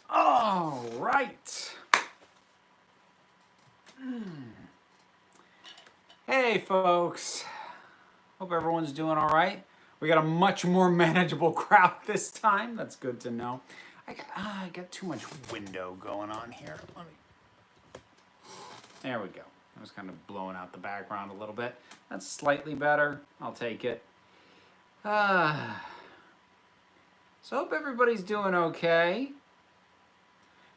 All right. Hey, folks. Hope everyone's doing all right. We got a much more manageable crowd this time. That's good to know. I got too much window going on here. There we go. I was kind of blowing out the background a little bit. That's slightly better. I'll take it. So hope everybody's doing okay.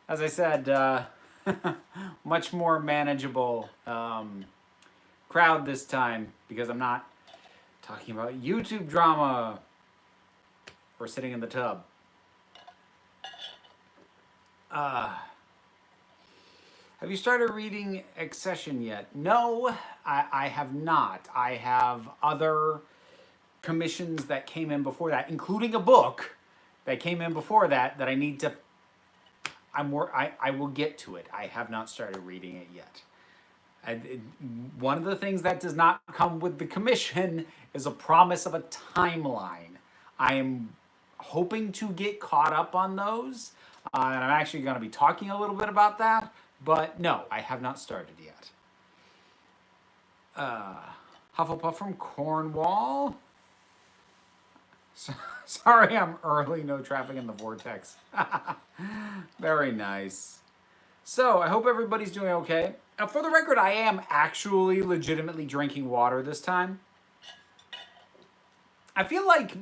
As I said, much more manageable crowd this time because I'm not talking about YouTube drama or sitting in the tub. Have you started reading Accession yet? No, I have not. I have other commissions that came in before that, including a book that came in before that I need to. I will get to it. I have not started reading it yet. One of the things that does not come with the commission is a promise of a timeline. I am hoping to get caught up on those, and I'm actually going to be talking a little bit about that. But no, I have not started yet. Hufflepuff from Cornwall. Sorry I'm early, no traffic in the vortex. Very nice. So, I hope everybody's doing okay. Now, for the record, I am actually legitimately drinking water this time. I feel like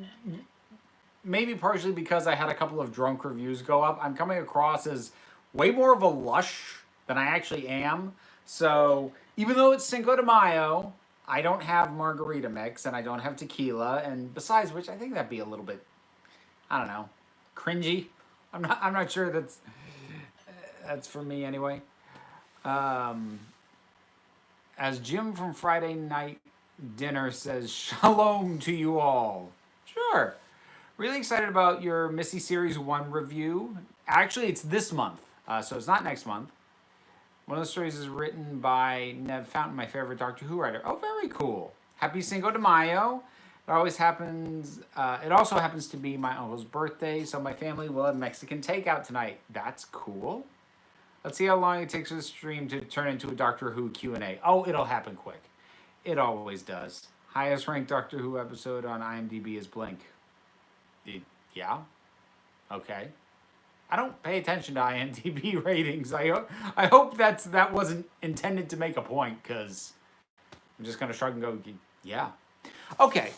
maybe partially because I had a couple of drunk reviews go up, I'm coming across as way more of a lush than I actually am. So, even though it's Cinco de Mayo, I don't have margarita mix and I don't have tequila, and besides which, I think that'd be a little bit, I don't know, cringy. I'm not sure that's for me anyway. As Jim from Friday Night Dinner says, shalom to you all. Sure. Really excited about your Missy Series 1 review. Actually, it's this month, so it's not next month. One of the stories is written by Ned Fountain, my favorite Doctor Who writer. Oh, very cool. Happy Cinco de Mayo. It always happens. It also happens to be my uncle's birthday, so my family will have Mexican takeout tonight. That's cool. Let's see how long it takes for the stream to turn into a Doctor Who Q&A. Oh, it'll happen quick. It always does. Highest ranked Doctor Who episode on IMDb is Blink. Yeah? Okay. I don't pay attention to IMDb ratings. I hope that wasn't intended to make a point, because I'm just going to shrug and go, yeah. Okay.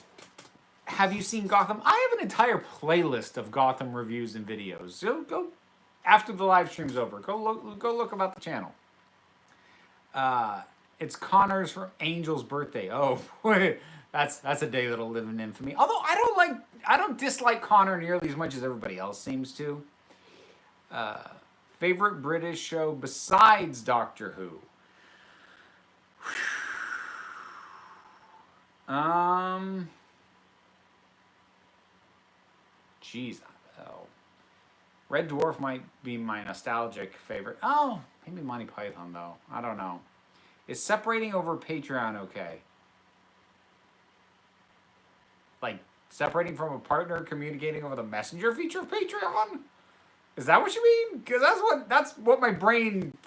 Have you seen Gotham? I have an entire playlist of Gotham reviews and videos. So go, after the live stream's over, go look about the channel. It's Connor's from Angel's birthday. Oh, boy. That's a day that'll live in infamy. Although I don't dislike Connor nearly as much as everybody else seems to. Favorite British show besides Doctor Who? Jeez. Oh. Red Dwarf might be my nostalgic favorite. Oh, maybe Monty Python, though. I don't know. Is separating over Patreon okay? Like, separating from a partner, communicating over the messenger feature of Patreon? Is that what you mean? Because that's what my brain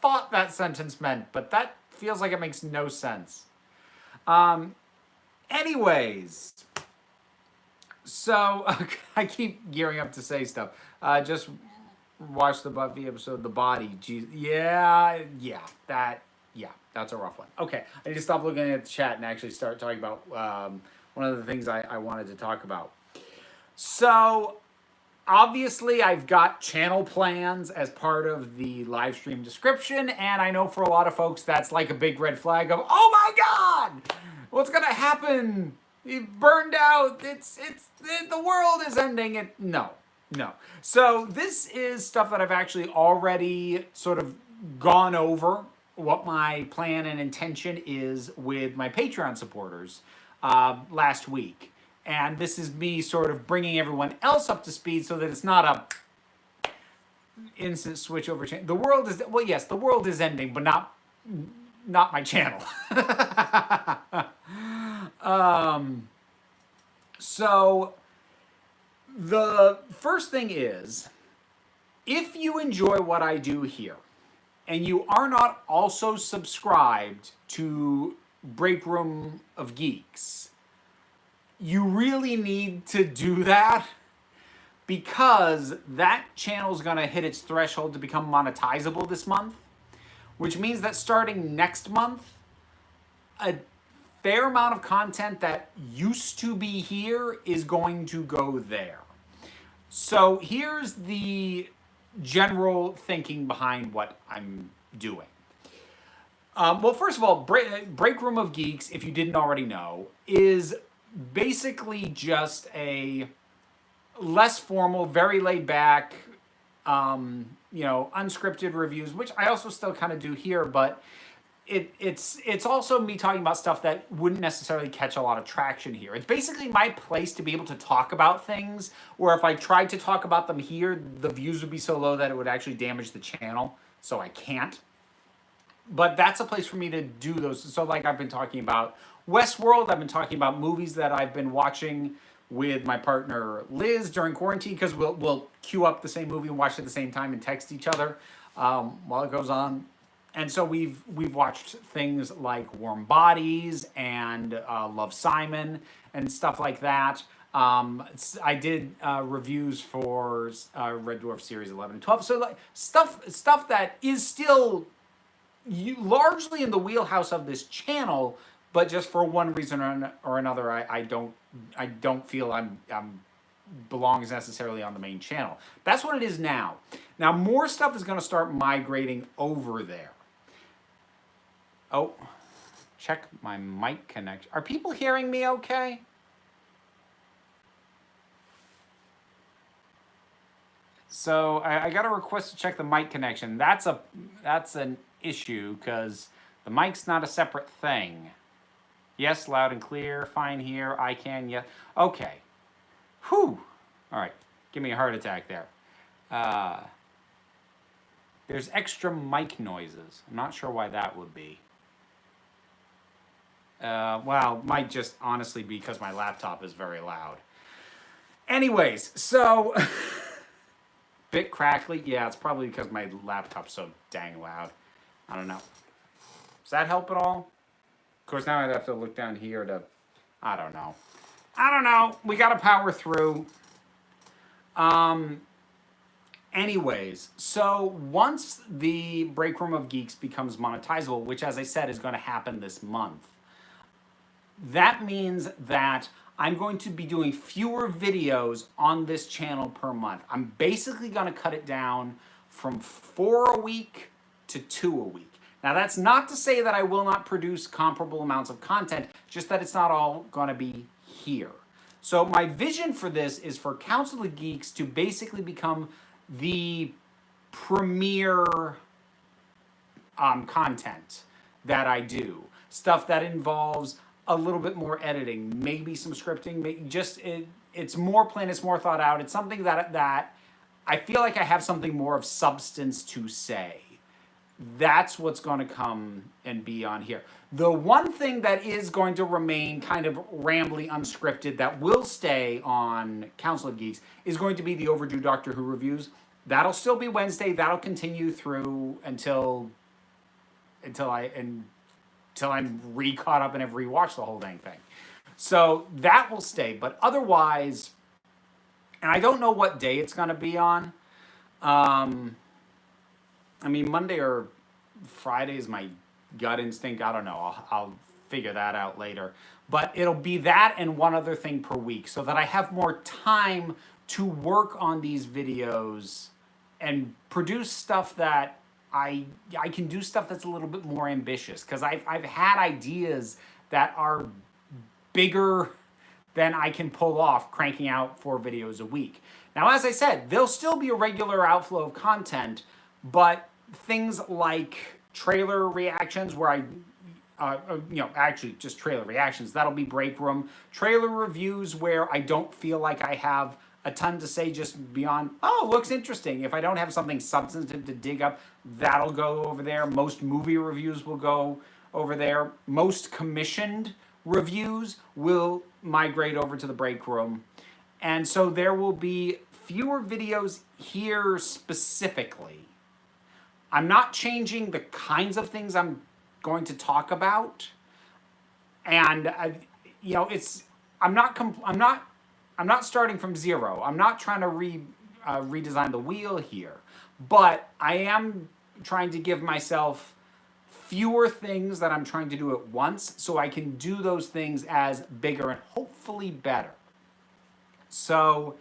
thought that sentence meant, but that feels like it makes no sense. Anyways, so I keep gearing up to say stuff. Just watch the Buffy episode, The Body. Jeez, that's a rough one. Okay, I need to stop looking at the chat and actually start talking about one of the things I wanted to talk about. So, obviously, I've got channel plans as part of the live stream description, and I know for a lot of folks that's like a big red flag of, oh my god, what's gonna happen? You've burned out. The world is ending. No. So this is stuff that I've actually already sort of gone over what my plan and intention is with my Patreon supporters last week. And this is me sort of bringing everyone else up to speed so that it's not a instant switch over. The world is, well, yes, the world is ending, but not my channel. So the first thing is, If you enjoy what I do here, and you are not also subscribed to Break Room of Geeks, you really need to do that, because that channel is going to hit its threshold to become monetizable this month, which means that starting next month, a fair amount of content that used to be here is going to go there. So here's the general thinking behind what I'm doing. Well, first of all, Break Room of Geeks, if you didn't already know, is basically just a less formal, very laid back, unscripted reviews, which I also still kind of do here, but it's also me talking about stuff that wouldn't necessarily catch a lot of traction here. It's basically my place to be able to talk about things, where if I tried to talk about them here, the views would be so low that it would actually damage the channel, so I can't. But that's a place for me to do those. So like I've been talking about Westworld, I've been talking about movies that I've been watching with my partner Liz during quarantine, because we'll queue up the same movie and watch it at the same time and text each other while it goes on. And so we've watched things like Warm Bodies and Love, Simon and stuff like that. I did reviews for Red Dwarf Series 11 and 12. So like stuff that is still largely in the wheelhouse of this channel, but just for one reason or another, I don't feel I'm belongs necessarily on the main channel. That's what it is now. Now more stuff is going to start migrating over there. Oh, check my mic connection. Are people hearing me okay? So I got a request to check the mic connection. That's an issue, because the mic's not a separate thing. Yes, loud and clear. Fine here. I can. Yeah. Okay. Whew. All right. Give me a heart attack there. There's extra mic noises. I'm not sure why that would be. Well, might just honestly be because my laptop is very loud. Anyways, so bit crackly. Yeah, it's probably because my laptop's so dang loud. I don't know. Does that help at all? Of course, now I'd have to look down here to... I don't know. We got to power through. Anyways, so once the Break Room of Geeks becomes monetizable, which, as I said, is going to happen this month, that means that I'm going to be doing fewer videos on this channel per month. I'm basically going to cut it down from 4 a week to 2 a week. Now, that's not to say that I will not produce comparable amounts of content, just that it's not all going to be here. So my vision for this is for Council of Geeks to basically become the premier content that I do. Stuff that involves a little bit more editing, maybe some scripting, it's more planned, it's more thought out. It's something that I feel like I have something more of substance to say. That's what's going to come and be on here. The one thing that is going to remain kind of rambly, unscripted, that will stay on Council of Geeks is going to be the overdue Doctor Who reviews. That'll still be Wednesday. That'll continue through until I'm re-caught up and have rewatched the whole dang thing. So that will stay. But otherwise, and I don't know what day it's going to be on. I mean, Monday or Friday is my gut instinct. I don't know. I'll figure that out later. But it'll be that and one other thing per week, so that I have more time to work on these videos and produce stuff that I can do stuff that's a little bit more ambitious, because I've had ideas that are bigger than I can pull off cranking out 4 videos a week. Now, as I said, there'll still be a regular outflow of content, but things like trailer reactions where actually just trailer reactions, that'll be Break Room. Trailer reviews where I don't feel like I have a ton to say just beyond, oh, looks interesting. If I don't have something substantive to dig up, that'll go over there. Most movie reviews will go over there. Most commissioned reviews will migrate over to the Break Room. And so there will be fewer videos here specifically. I'm not changing the kinds of things I'm going to talk about, and I'm not starting from zero. I'm not trying to redesign the wheel here, but I am trying to give myself fewer things that I'm trying to do at once, so I can do those things as bigger and hopefully better. So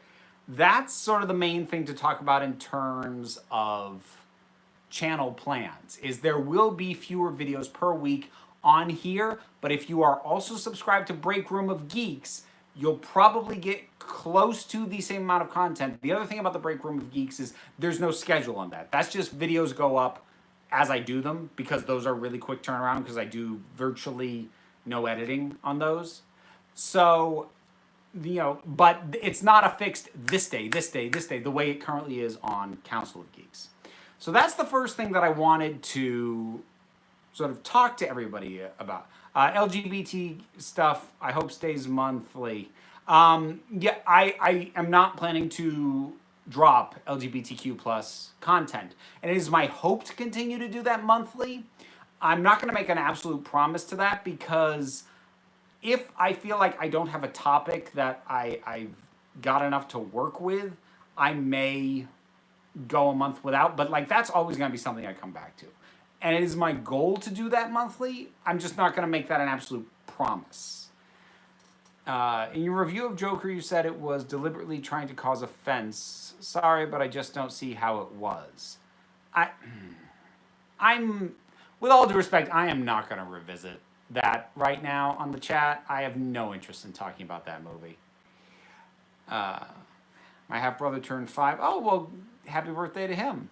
that's sort of the main thing to talk about in terms of channel plans, is there will be fewer videos per week on here, but if you are also subscribed to Break Room of Geeks, you'll probably get close to the same amount of content. The other thing about the Break Room of Geeks is there's no schedule on that. That's just videos go up as I do them, because those are really quick turnaround, because I do virtually no editing on those. So, but it's not a fixed this day, the way it currently is on Council of Geeks. So that's the first thing that I wanted to sort of talk to everybody about. LGBT stuff, I hope stays monthly. I am not planning to drop LGBTQ plus content. And it is my hope to continue to do that monthly. I'm not going to make an absolute promise to that, because if I feel like I don't have a topic that I've got enough to work with, I may go a month without, but like that's always going to be something I come back to. And it is my goal to do that monthly. I'm just not going to make that an absolute promise. In your review of Joker, you said it was deliberately trying to cause offense. Sorry, but I just don't see how it was. I'm, with all due respect, I am not going to revisit that right now on the chat. I have no interest in talking about that movie. My half-brother turned 5. Oh, well, happy birthday to him.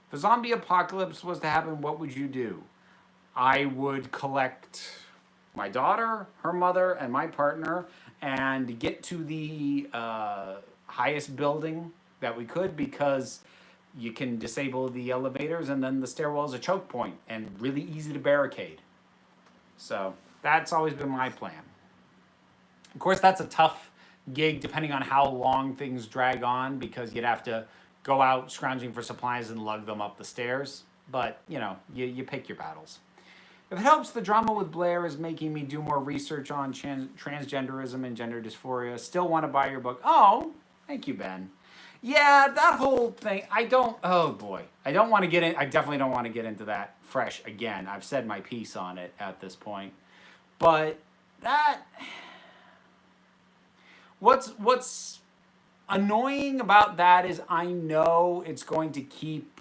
If a zombie apocalypse was to happen, what would you do? I would collect my daughter, her mother, and my partner, and get to the highest building that we could, because you can disable the elevators, and then the stairwell is a choke point and really easy to barricade. So that's always been my plan. Of course, that's a tough gig depending on how long things drag on, because you'd have to go out scrounging for supplies and lug them up the stairs. But, you pick your battles. If it helps, the drama with Blair is making me do more research on transgenderism and gender dysphoria. Still want to buy your book. Oh, thank you, Ben. Yeah, that whole thing, I don't want to get in. I definitely don't want to get into that fresh again. I've said my piece on it at this point. But what's annoying about that is I know it's going to keep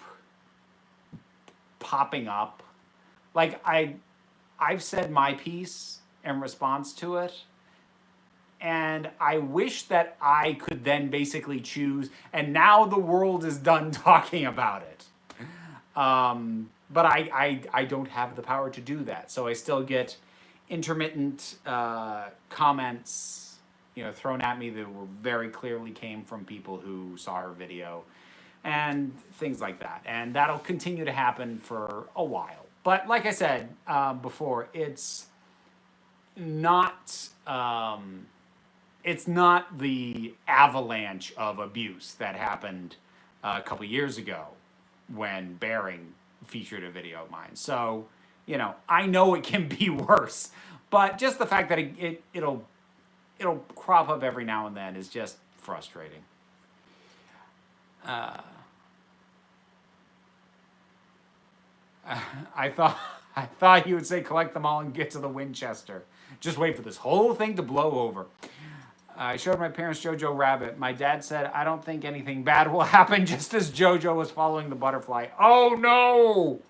popping up. Like, I've said my piece in response to it, and I wish that I could then basically choose, and now the world is done talking about it. But I don't have the power to do that, so I still get intermittent comments, thrown at me that were very clearly came from people who saw her video, and things like that. And that'll continue to happen for a while. But like I said before, it's not the avalanche of abuse that happened a couple years ago when Bearing featured a video of mine. So, I know it can be worse, but just the fact that it'll crop up every now and then is just frustrating. I thought you would say collect them all and get to the Winchester. Just wait for this whole thing to blow over. I showed my parents Jojo Rabbit. My dad said, I don't think anything bad will happen, just as Jojo was following the butterfly. Oh no!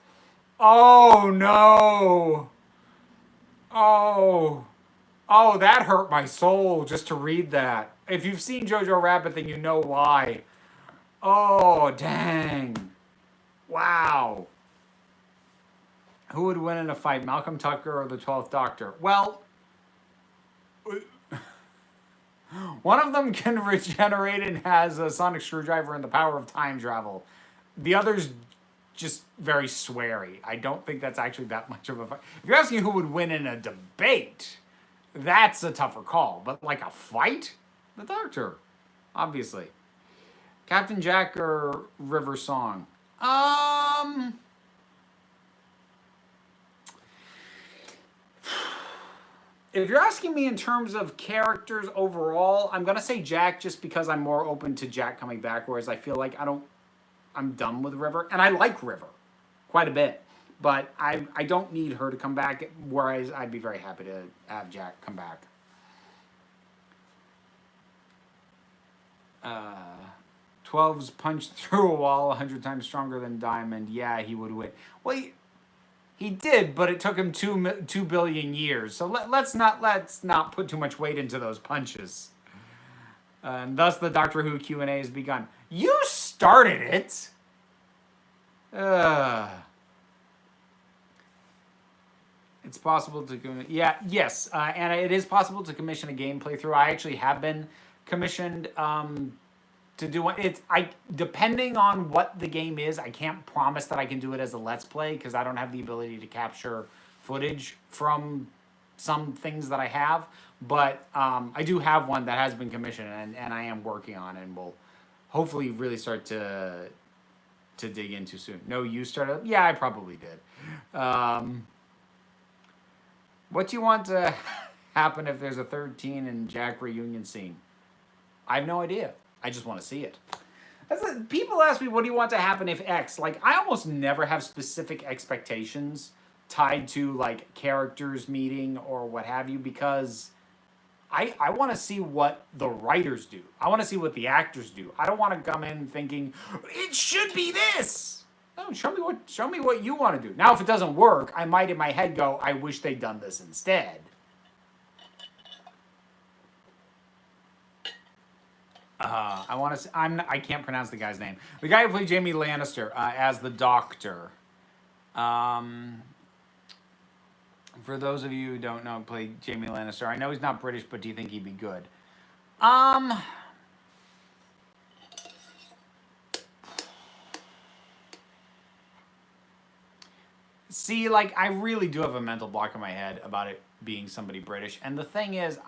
Oh no! Oh, that hurt my soul just to read that. If you've seen Jojo Rabbit, then you know why. Oh, dang. Wow. Who would win in a fight, Malcolm Tucker or the 12th Doctor? Well, one of them can regenerate and has a sonic screwdriver and the power of time travel. The other's just very sweary. I don't think that's actually that much of a fight. If you're asking who would win in a debate, that's a tougher call. But like a fight? The Doctor, obviously. Captain Jack or River Song? Um, if you're asking me in terms of characters overall, I'm gonna say Jack just because I'm more open to Jack coming back, whereas I feel like I'm done with River, and I like River quite a bit, but I don't need her to come back. Whereas I'd be very happy to have Jack come back. 12's punched through a wall 100 times stronger than Diamond. Yeah, he would win. Well, he did, but it took him 2 billion years. So let's not put too much weight into those punches. And thus the Doctor Who Q&A has begun. You started it. It's possible to yes, and it is possible to commission a game playthrough. I actually have been commissioned to do it. Depending on what the game is, I can't promise that I can do it as a let's play because I don't have the ability to capture footage from some things that I have. But I do have one that has been commissioned, and I am working on it, and will hopefully really start to dig into soon. No, you started? Yeah, I probably did. What do you want to happen if there's a 13 and Jack reunion scene? I have no idea. I just want to see it. People ask me, what do you want to happen if X? Like, I almost never have specific expectations tied to, like, characters meeting or what have you, because I want to see what the writers do. I want to see what the actors do. I don't want to come in thinking, it should be this. No, show me what you want to do. Now, if it doesn't work, I might in my head go, I wish they'd done this instead. I can't pronounce the guy's name. The guy who played Jamie Lannister as the Doctor. For those of you who don't know, played Jamie Lannister. I know he's not British, but do you think he'd be good? See, like, I really do have a mental block in my head about it being somebody British. And the thing is,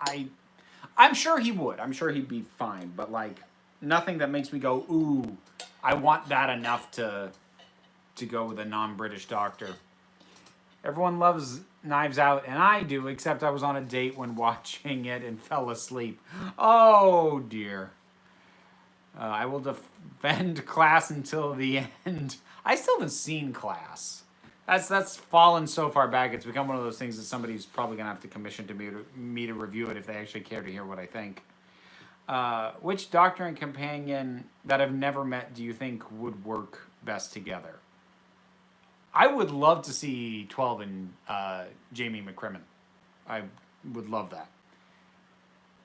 I'm sure he would. I'm sure he'd be fine. But, like, nothing that makes me go, ooh, I want that enough to go with a non-British Doctor. Everyone loves Knives Out, and I do, except I was on a date when watching it and fell asleep. Oh, dear. I will defend Class until the end. I still haven't seen Class. That's fallen so far back. It's become one of those things that somebody's probably going to have to commission to me to review it if they actually care to hear what I think. Which Doctor and Companion that I've never met do you think would work best together? I would love to see 12 and Jamie McCrimmon. I would love that.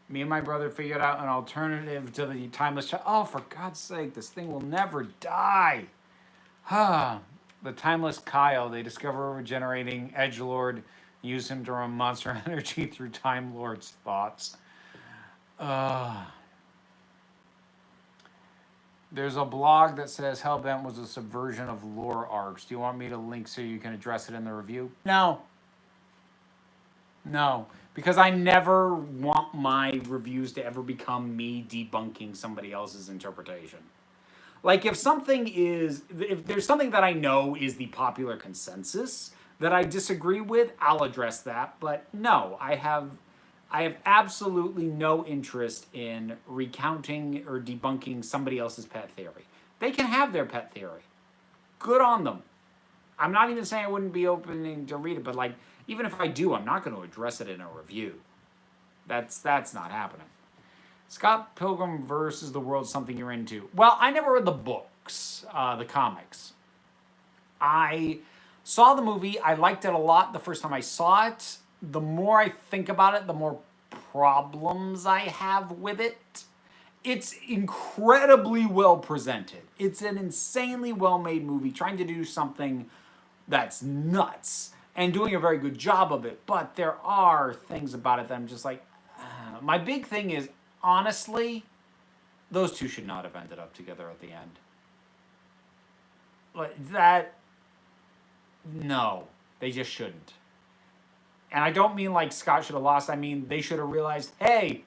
Me and my brother figured out an alternative to the Timeless Child. Oh, for God's sake, this thing will never die. The Timeless Kyle, they discover a regenerating edgelord, use him to run monster energy through Time Lord's thoughts. There's a blog that says Hellbent was a subversion of lore arcs. Do you want me to link so you can address it in the review? No. No. Because I never want my reviews to ever become me debunking somebody else's interpretation. Like, if there's something that I know is the popular consensus that I disagree with, I'll address that. But no, I have absolutely no interest in recounting or debunking somebody else's pet theory. They can have their pet theory. Good on them. I'm not even saying I wouldn't be opening to read it, but, like, even if I do, I'm not going to address it in a review. That's not happening. Scott Pilgrim versus the World something you're into. Well, I never read the books, the comics. I saw the movie. I liked it a lot the first time I saw it. The more I think about it, the more problems I have with it. It's incredibly well presented. It's an insanely well-made movie trying to do something that's nuts and doing a very good job of it. But there are things about it that I'm just like, my big thing is, honestly, those two should not have ended up together at the end. Like that, no, they just shouldn't. And I don't mean like Scott should have lost. I mean, they should have realized, hey,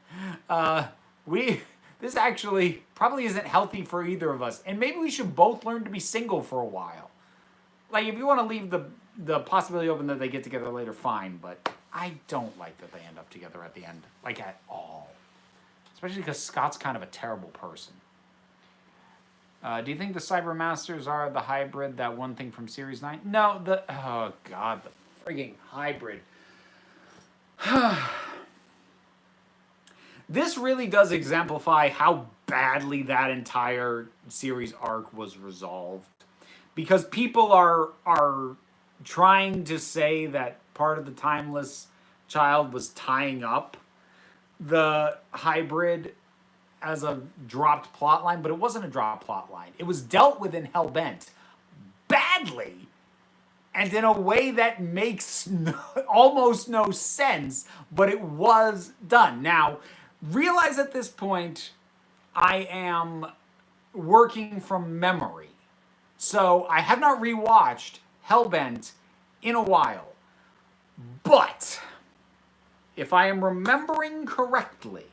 this actually probably isn't healthy for either of us. And maybe we should both learn to be single for a while. Like, if you want to leave the possibility open that they get together later, fine. But I don't like that they end up together at the end, like at all. Especially because Scott's kind of a terrible person. Do you think the Cybermasters are the hybrid, that one thing from Series 9? No, oh god, the frigging hybrid. This really does exemplify how badly that entire series arc was resolved. Because people are trying to say that part of the Timeless Child was tying up the hybrid as a dropped plot line, but it wasn't a dropped plot line. It was dealt with in Hellbent badly and in a way that makes almost no sense, but it was done. Now, realize at this point, I am working from memory. So I have not rewatched Hellbent in a while. But if I am remembering correctly,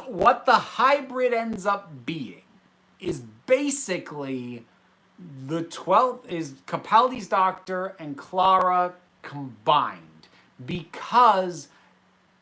what the hybrid ends up being is basically the 12th is Capaldi's doctor and Clara combined, because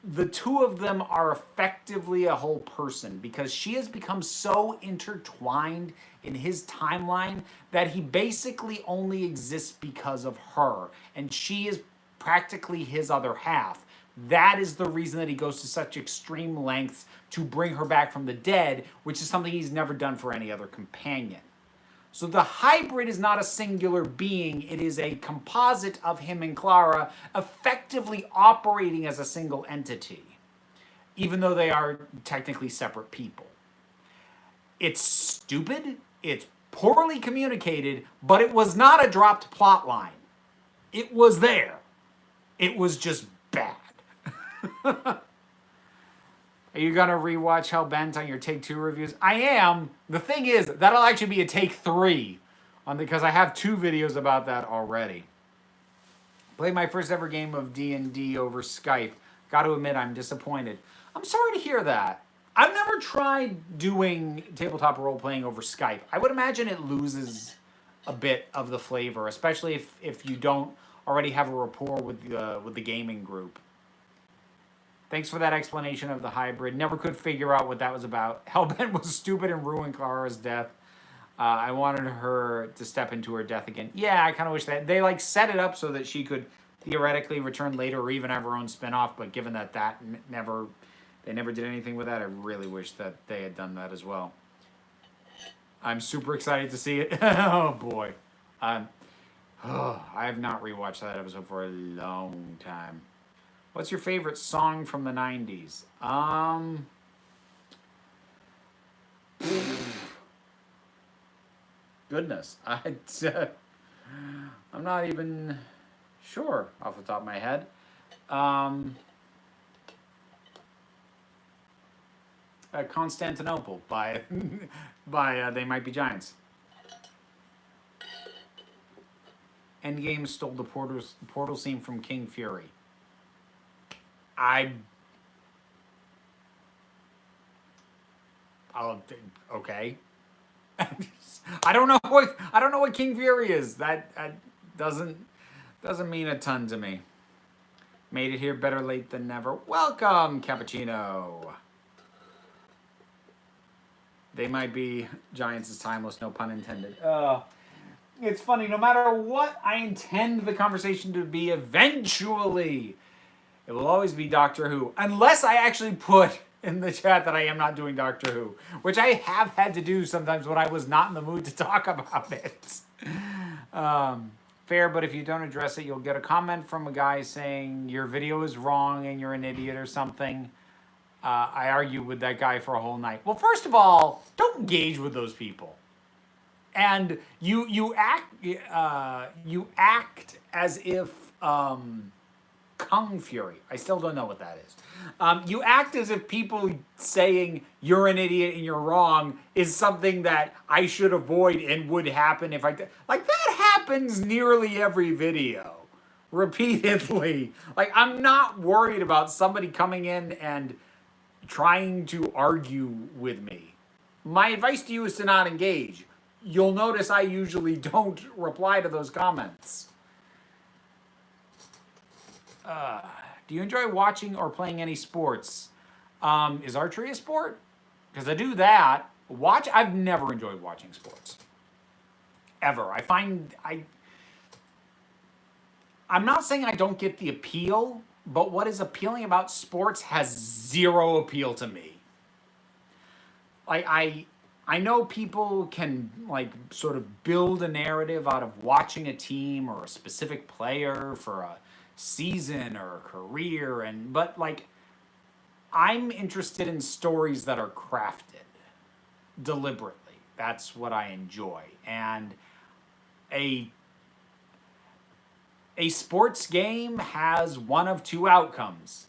the two of them are effectively a whole person, because she has become so intertwined in his timeline that he basically only exists because of her, and she is practically his other half. That is the reason that he goes to such extreme lengths to bring her back from the dead, which is something he's never done for any other companion. So the hybrid is not a singular being, it is a composite of him and Clara effectively operating as a single entity, even though they are technically separate people. It's stupid, it's poorly communicated, but it was not a dropped plot line. It was there. It was just bad. Are you gonna rewatch Hellbent on your Take 2 reviews? I am. The thing is, that'll actually be a Take 3, because I have 2 videos about that already. Played my first ever game of D&D over Skype. Got to admit, I'm disappointed. I'm sorry to hear that. I've never tried doing tabletop role-playing over Skype. I would imagine it loses a bit of the flavor, especially if you don't already have a rapport with the gaming group. Thanks for that explanation of the hybrid. Never could figure out what that was about. Hellbent was stupid and ruined Clara's death. I wanted her to step into her death again. Yeah, I kind of wish that they set it up so that she could theoretically return later or even have her own spinoff. But given that they never did anything with that, I really wish that they had done that as well. I'm super excited to see it. Oh boy, I have not rewatched that episode for a long time. What's your favorite song from the 90s? Goodness. I'm not even sure off the top of my head. Constantinople by They Might Be Giants. Endgame stole the portal scene from King Fury. Okay. I don't know what King Fury is. That doesn't mean a ton to me. Made it here, better late than never. Welcome, Cappuccino. They Might Be Giants is timeless, no pun intended. It's funny, no matter what I intend the conversation to be, eventually it will always be Doctor Who, unless I actually put in the chat that I am not doing Doctor Who, which I have had to do sometimes when I was not in the mood to talk about it. Fair, but if you don't address it, you'll get a comment from a guy saying your video is wrong and you're an idiot or something. I argue with that guy for a whole night. Well, first of all, don't engage with those people. And you act as if Kung Fury. I still don't know what that is. You act as if people saying you're an idiot and you're wrong is something that I should avoid and would happen if I did. Like, that happens nearly every video, repeatedly. Like, I'm not worried about somebody coming in and trying to argue with me. My advice to you is to not engage. You'll notice I usually don't reply to those comments. Do you enjoy watching or playing any sports? Is archery a sport? Because I do that. I've never enjoyed watching sports. Ever. I'm not saying I don't get the appeal, but what is appealing about sports has zero appeal to me. Like, I know people can, like, sort of build a narrative out of watching a team or a specific player for a season or a career, but, like, I'm interested in stories that are crafted deliberately. That's what I enjoy. And a sports game has one of two outcomes.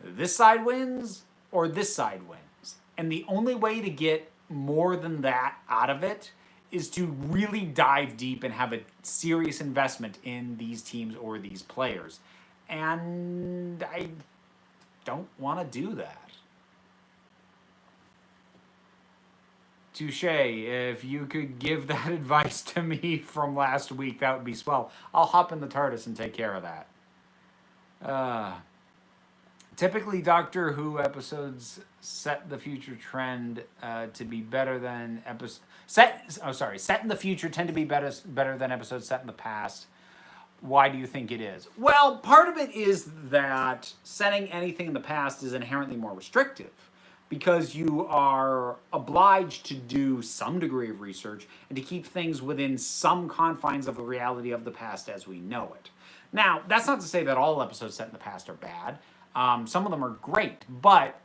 This side wins or this side wins. And the only way to get more than that out of it is to really dive deep and have a serious investment in these teams or these players. And I don't want to do that. Touche. If you could give that advice to me from last week, that would be swell. I'll hop in the TARDIS and take care of that. Typically, Doctor Who episodes set the future trend to be better than set in the future tend to be better than episodes set in the past. Why do you think it is? Well, part of it is that setting anything in the past is inherently more restrictive, because you are obliged to do some degree of research and to keep things within some confines of the reality of the past as we know it. Now, that's not to say that all episodes set in the past are bad. Some of them are great, but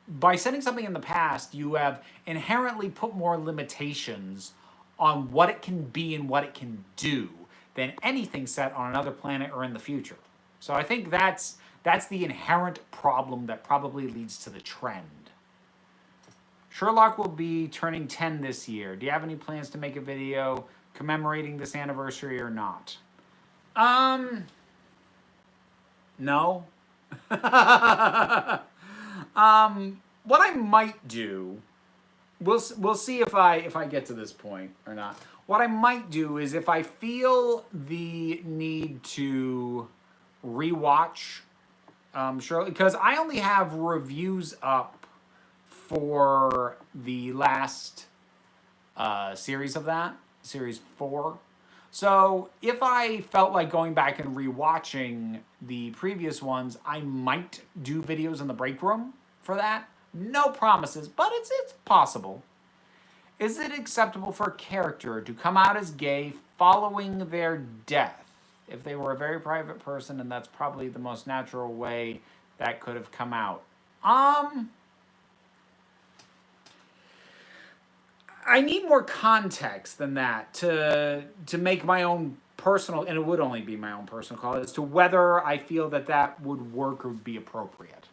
by setting something in the past, you have inherently put more limitations on what it can be and what it can do than anything set on another planet or in the future. So I think that's the inherent problem that probably leads to the trend. Sherlock will be turning 10 this year. Do you have any plans to make a video commemorating this anniversary or not? No. What I might do, we'll see if I get to this point or not. What I might do is, if I feel the need to rewatch Sherlock, because I only have reviews up for the last series of that, series 4. So if I felt like going back and rewatching the previous ones, I might do videos in the break room for that. No promises, but it's possible. Is it acceptable for a character to come out as gay following their death? If they were a very private person, and that's probably the most natural way that could have come out. I need more context than that to make my own personal, and it would only be my own personal call, as to whether I feel that would work or be appropriate.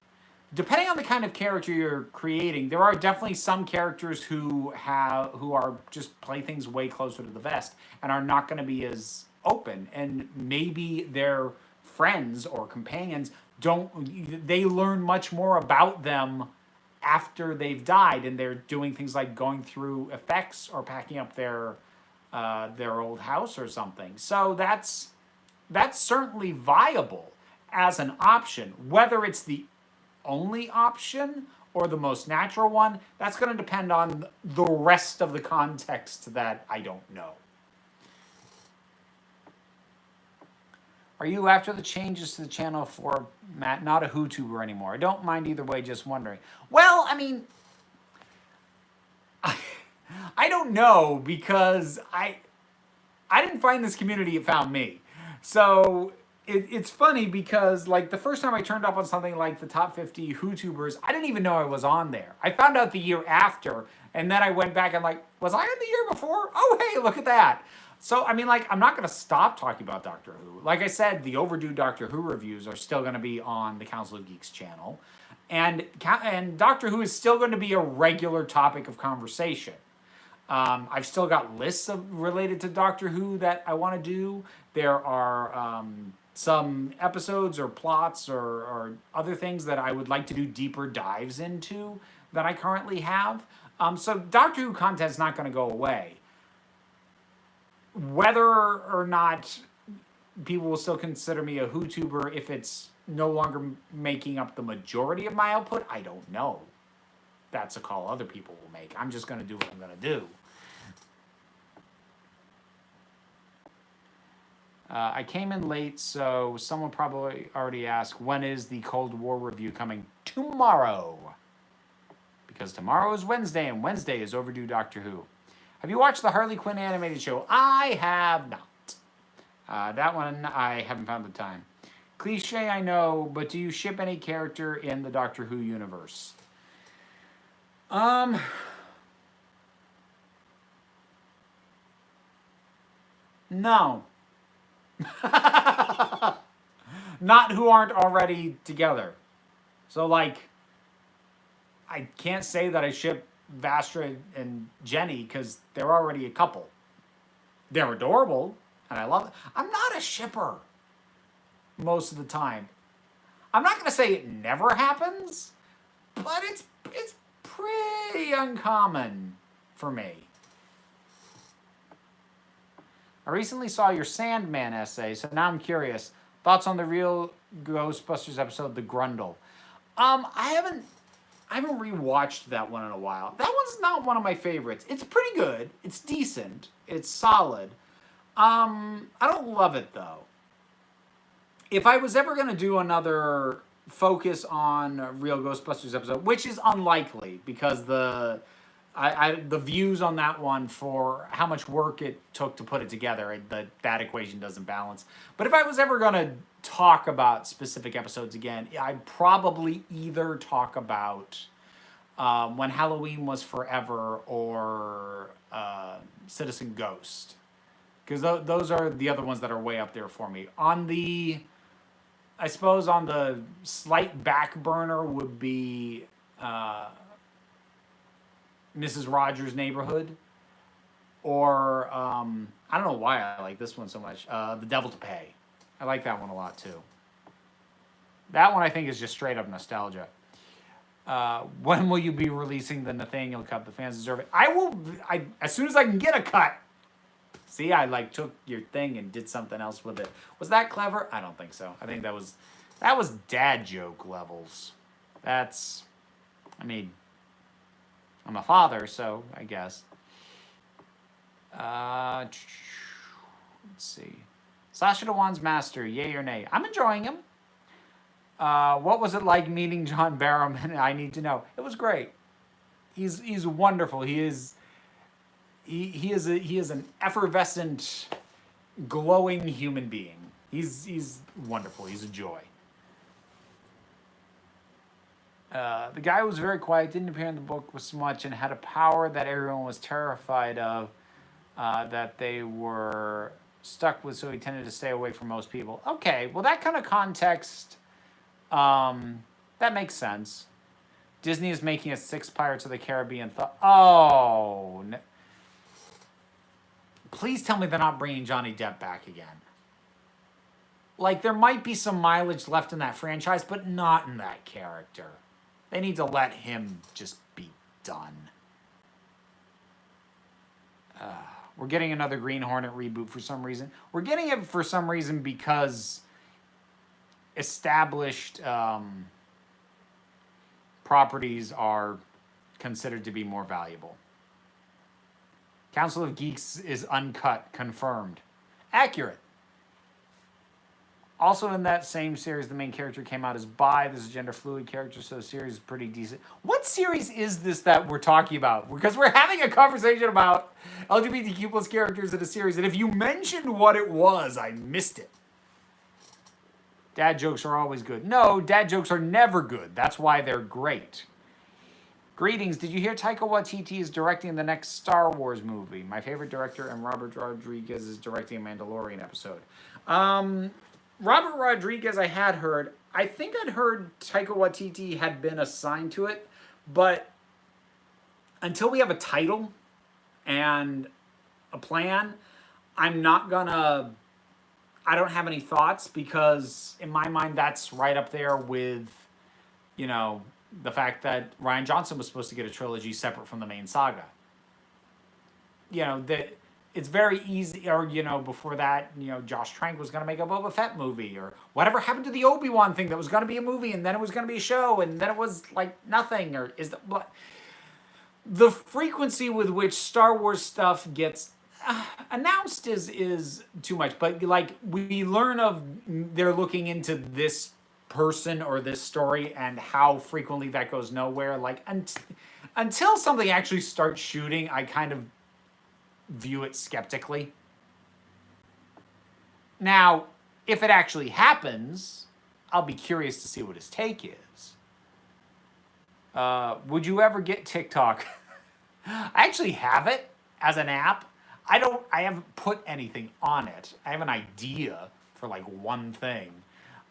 Depending on the kind of character you're creating, there are definitely some characters who are just play things way closer to the vest and are not going to be as open, and maybe their friends or companions they learn much more about them after they've died, and they're doing things like going through effects or packing up their old house or something. So that's certainly viable as an option. Whether it's the only option or the most natural one, that's going to depend on the rest of the context that I don't know. Are you after the changes to the channel for Matt? Not a YouTuber anymore. I don't mind either way, just wondering. Well, I mean, I don't know, because I didn't find this community, it found me. So it's funny, because like the first time I turned up on something like the top 50 YouTubers, I didn't even know I was on there. I found out the year after, and then I went back and like, was I on the year before? Oh, hey, look at that. So, I mean, like, I'm not going to stop talking about Doctor Who. Like I said, the overdue Doctor Who reviews are still going to be on the Council of Geeks channel. And Doctor Who is still going to be a regular topic of conversation. I've still got lists related to Doctor Who that I want to do. There are some episodes or plots or other things that I would like to do deeper dives into than I currently have. So Doctor Who content is not going to go away. Whether or not people will still consider me a Who-tuber if it's no longer making up the majority of my output, I don't know. That's a call other people will make. I'm just going to do what I'm going to do. I came in late, so someone probably already asked, when is the Cold War review coming? Tomorrow. Because tomorrow is Wednesday, and Wednesday is overdue Doctor Who. Have you watched the Harley Quinn animated show? I have not. That one, I haven't found the time. Cliche, I know, but do you ship any character in the Doctor Who universe? No. Not who aren't already together. So, like, I can't say that I ship Vastra and Jenny because they're already a couple. They're adorable, and I love it. I'm not a shipper most of the time. I'm not going to say it never happens, but it's pretty uncommon for me. I recently saw your Sandman essay, so now I'm curious. Thoughts on the real Ghostbusters episode, The Grundle? I haven't rewatched that one in a while. That one's not one of my favorites. It's pretty good. It's decent. It's solid. I don't love it though. If I was ever going to do another focus on a real Ghostbusters episode, which is unlikely because the views on that one for how much work it took to put it together, that equation doesn't balance. But if I was ever going to talk about specific episodes again, I'd probably either talk about When Halloween Was Forever or Citizen Ghost. Because those are the other ones that are way up there for me. I suppose on the slight back burner would be Mrs. Rogers' Neighborhood, or I don't know why I like this one so much. The Devil to Pay. I like that one a lot too. That one I think is just straight up nostalgia. When will you be releasing the Nathaniel cut? The fans deserve it. I will. As soon as I can get a cut. See, I took your thing and did something else with it. Was that clever? I don't think so. I think that was dad joke levels. I'm a father, so I guess. Let's see. Sasha Dewan's Master, yay or nay? I'm enjoying him. What was it like meeting John Barrowman? I need to know. It was great. He's wonderful. He is an effervescent, glowing human being. He's wonderful. He's a joy. The guy was very quiet, didn't appear in the book with much, and had a power that everyone was terrified of, that they were stuck with, so he tended to stay away from most people. Okay, well, that kind of context, that makes sense. Disney is making a 6 Pirates of the Caribbean. Please tell me they're not bringing Johnny Depp back again. Like, there might be some mileage left in that franchise, but not in that character. They need to let him just be done. We're getting another Green Hornet reboot for some reason. We're getting it for some reason because established properties are considered to be more valuable. Council of Geeks is uncut, confirmed. Accurate. Also in that same series, the main character came out as bi. This is a gender fluid character, so the series is pretty decent. What series is this that we're talking about? Because we're having a conversation about LGBTQ plus characters in a series, and if you mentioned what it was, I missed it. Dad jokes are always good. No, dad jokes are never good. That's why they're great. Greetings. Did you hear Taika Waititi is directing the next Star Wars movie? My favorite director, and Robert Rodriguez is directing a Mandalorian episode. Robert Rodriguez, I had heard. I think I'd heard Taika Waititi had been assigned to it, but until we have a title and a plan, I'm not gonna I don't have any thoughts because in my mind that's right up there with, you know, the fact that Ryan Johnson was supposed to get a trilogy separate from the main saga. You know, that it's very easy, or, you know, before that, you know, Josh Trank was going to make a Boba Fett movie, or whatever happened to the Obi-Wan thing that was going to be a movie, and then it was going to be a show, and then it was like nothing, or is the frequency with which Star Wars stuff gets announced is too much. But like we learn of they're looking into this person or this story and how frequently that goes nowhere. Like until something actually starts shooting, I kind of view it skeptically. Now, if it actually happens, I'll be curious to see what his take is. Would you ever get TikTok? I actually have it as an app. I haven't put anything on it. I have an idea for like one thing.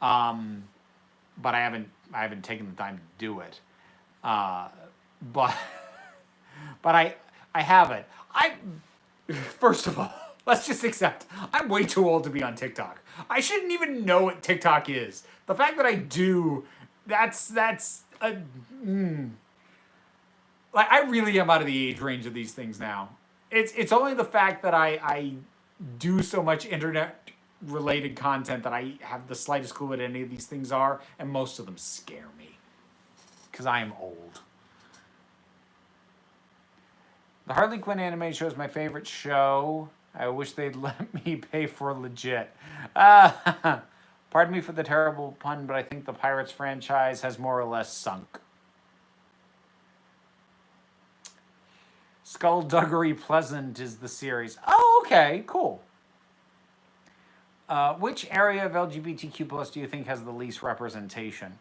But I haven't taken the time to do it. But I have it. First of all, let's just accept I'm way too old to be on TikTok. I shouldn't even know what TikTok is. The fact that I do, that's like I really am out of the age range of these things now. It's only the fact that I do so much internet related content that I have the slightest clue what any of these things are, and most of them scare me because I am old. The Harley Quinn animated show is my favorite show. I wish they'd let me pay for legit. Pardon me for the terrible pun, but I think the Pirates franchise has more or less sunk. Skullduggery Pleasant is the series. Oh, okay, cool. Which area of LGBTQ plus do you think has the least representation?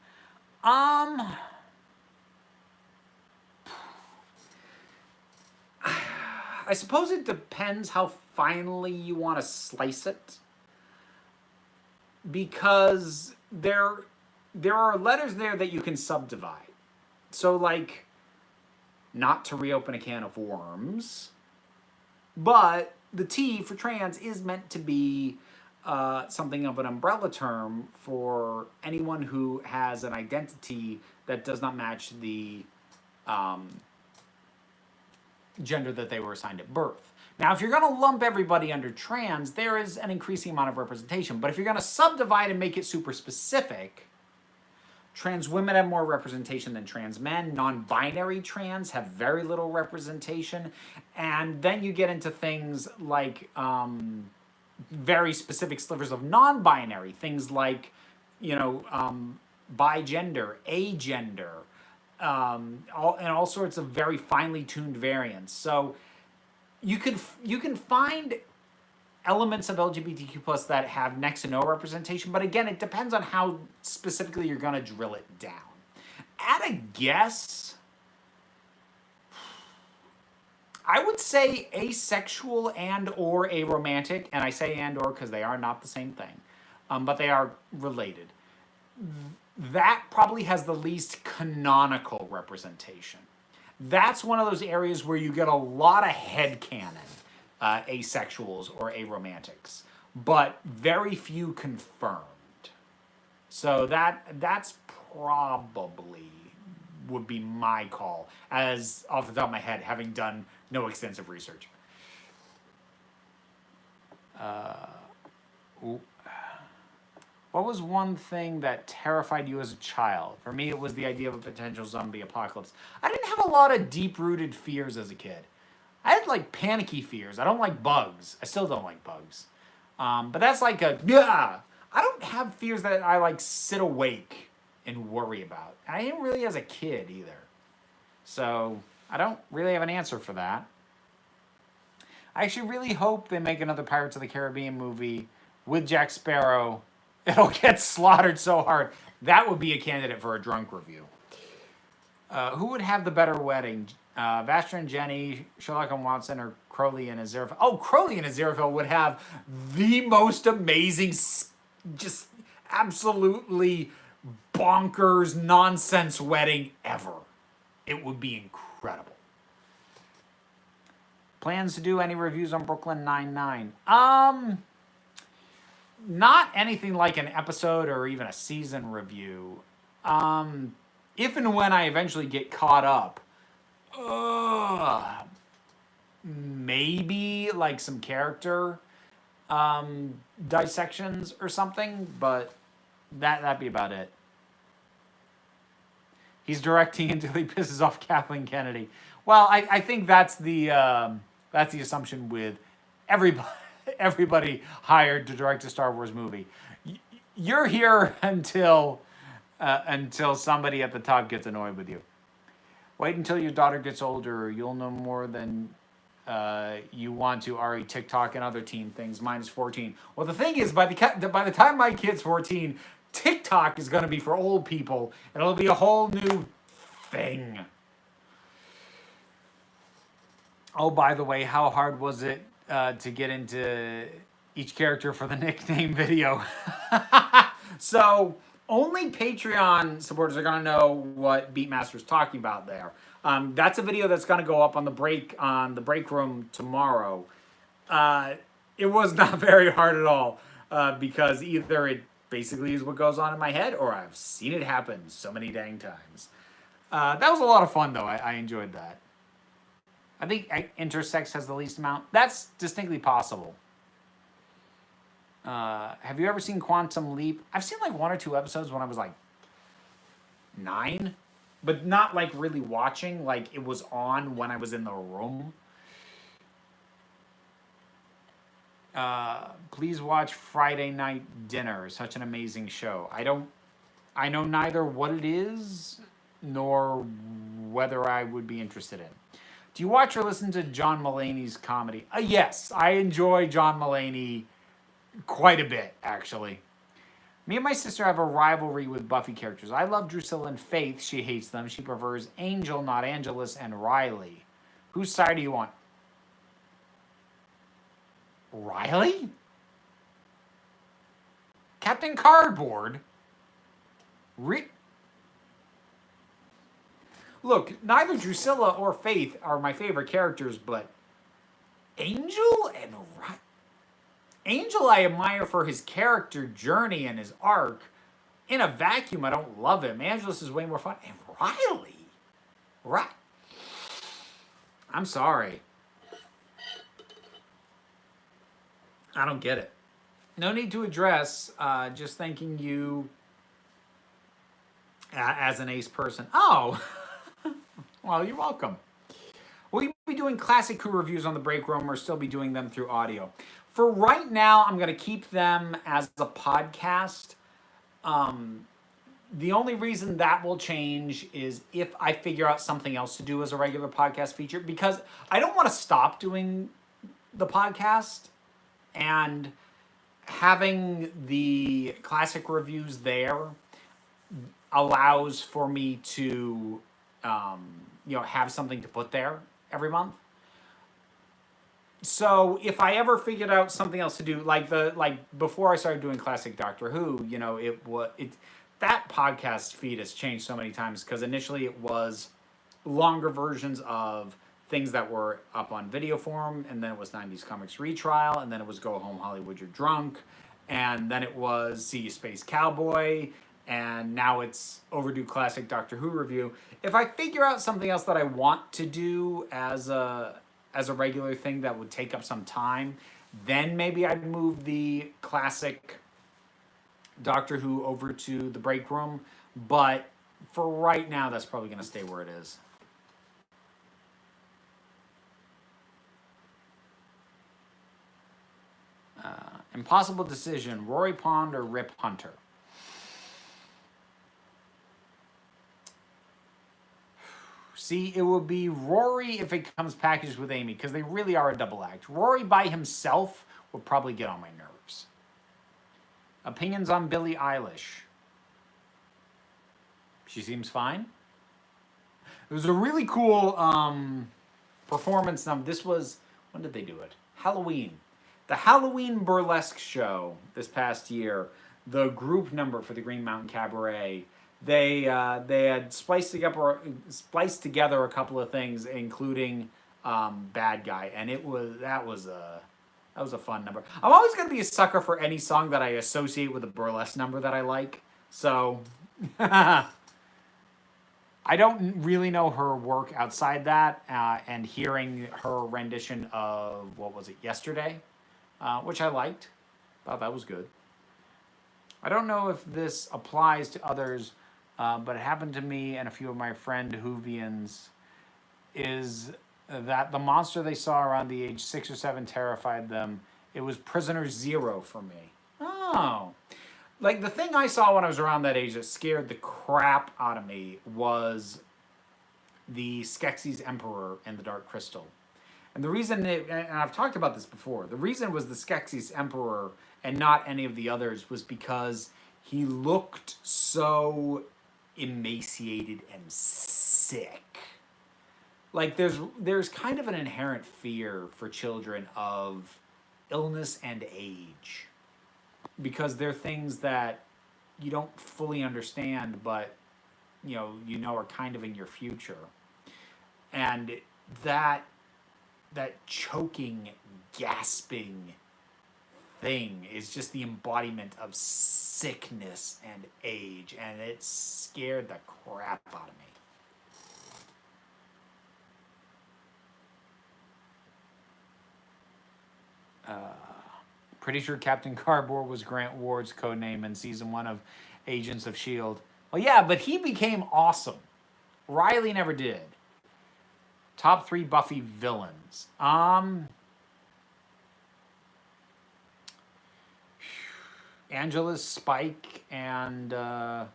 I suppose it depends how finely you want to slice it. Because there are letters there that you can subdivide. So like, not to reopen a can of worms, but the T for trans is meant to be something of an umbrella term for anyone who has an identity that does not match the gender that they were assigned at birth. Now, if you're going to lump everybody under trans, there is an increasing amount of representation. But if you're going to subdivide and make it super specific, trans women have more representation than trans men. Non-binary trans have very little representation. And then you get into things like very specific slivers of non-binary. Things like, you know, bigender, agender, all sorts of very finely tuned variants. So you can find elements of LGBTQ plus that have next to no representation, but again, it depends on how specifically you're going to drill it down. At a guess, I would say asexual and or aromantic, and I say and or because they are not the same thing, but they are related. That probably has the least canonical representation. That's one of those areas where you get a lot of headcanon asexuals or aromantics, but very few confirmed. So that's probably would be my call, as off the top of my head, having done no extensive research. What was one thing that terrified you as a child? For me, it was the idea of a potential zombie apocalypse. I didn't have a lot of deep-rooted fears as a kid. I had, like, panicky fears. I don't like bugs. I still don't like bugs. But that's like a, yeah. I don't have fears that I, like, sit awake and worry about. I didn't really as a kid, either. So, I don't really have an answer for that. I actually really hope they make another Pirates of the Caribbean movie with Jack Sparrow. It'll get slaughtered so hard. That would be a candidate for a drunk review. Who would have the better wedding? Vastra and Jenny, Sherlock and Watson, or Crowley and Aziraphale? Oh, Crowley and Aziraphale would have the most amazing, just absolutely bonkers nonsense wedding ever. It would be incredible. Plans to do any reviews on Brooklyn Nine-Nine? not anything like an episode or even a season review. If and when I eventually get caught up, maybe like some character dissections or something, but that'd be about it. He's directing until he pisses off Kathleen Kennedy. Well, I think that's the assumption with everybody everybody hired to direct a Star Wars movie. You're here until somebody at the top gets annoyed with you. Wait until your daughter gets older. You'll know more than you want to. Ari, TikTok and other teen things. Mine is 14. Well, the thing is, by the time my kid's 14, TikTok is going to be for old people, and it'll be a whole new thing. Oh, by the way, how hard was it to get into each character for the nickname video? So only Patreon supporters are going to know what Beatmaster's talking about there. That's a video that's going to go up on the break room tomorrow. It was not very hard at all because either it basically is what goes on in my head, or I've seen it happen so many dang times. That was a lot of fun, though. I enjoyed that. I think intersex has the least amount. That's distinctly possible. Have you ever seen Quantum Leap? I've seen like 1 or 2 episodes when I was like 9, but not like really watching. Like it was on when I was in the room. Please watch Friday Night Dinner. Such an amazing show. I know neither what it is nor whether I would be interested in. Do you watch or listen to John Mulaney's comedy? Yes, I enjoy John Mulaney quite a bit, actually. Me and my sister have a rivalry with Buffy characters. I love Drusilla and Faith. She hates them. She prefers Angel, not Angelus, and Riley. Whose side are you on? Riley? Captain Cardboard? Look, neither Drusilla or Faith are my favorite characters, but Angel and Angel I admire for his character journey and his arc. In a vacuum, I don't love him. Angelus is way more fun. And Riley? I'm sorry. I don't get it. No need to address, just thanking you as an ace person. Oh! Well, you're welcome. Will you be doing classic Who reviews on the break room or still be doing them through audio? For right now, I'm going to keep them as a podcast. The only reason that will change is if I figure out something else to do as a regular podcast feature, because I don't want to stop doing the podcast, and having the classic reviews there allows for me to have something to put there every month. So if I ever figured out something else to do, like before I started doing classic Doctor Who, that podcast feed has changed so many times, because initially it was longer versions of things that were up on video form, and then it was 90s Comics Retrial, and then it was Go Home Hollywood You're Drunk, and then it was See You Space Cowboy, and now it's Overdue Classic Doctor Who review. If I figure out something else that I want to do as a regular thing that would take up some time, then maybe I'd move the classic Doctor Who over to the break room. But for right now, that's probably going to stay where it is. Impossible decision: Rory Pond or Rip Hunter? See, it would be Rory if it comes packaged with Amy, because they really are a double act. Rory by himself would probably get on my nerves. Opinions on Billie Eilish? She seems fine. It was a really cool performance. Now, this was, when did they do it? Halloween. The Halloween burlesque show this past year, the group number for the Green Mountain Cabaret, they had spliced together a couple of things, including Bad Guy, and that was a That was a fun number. I'm always going to be a sucker for any song that I associate with a burlesque number that I like. So, I don't really know her work outside that, and hearing her rendition of, what was it, Yesterday, which I liked. Thought that was good. I don't know if this applies to others, but it happened to me and a few of my friend Whovians, is that the monster they saw around the age 6 or 7 terrified them. It was Prisoner Zero for me. Oh. Like, the thing I saw when I was around that age that scared the crap out of me was the Skeksis Emperor and the Dark Crystal. And the reason, and I've talked about this before, the reason was the Skeksis Emperor and not any of the others was because he looked so emaciated and sick. Like, there's kind of an inherent fear for children of illness and age, because they're things that you don't fully understand, but you know are kind of in your future. And that choking, gasping thing is just the embodiment of sickness and age, and it scared the crap out of me. Pretty sure Captain Cardboard was Grant Ward's codename in season 1 of Agents of S.H.I.E.L.D. Well, yeah, but he became awesome. Riley never did. Top 3 Buffy villains. Angela's Spike and I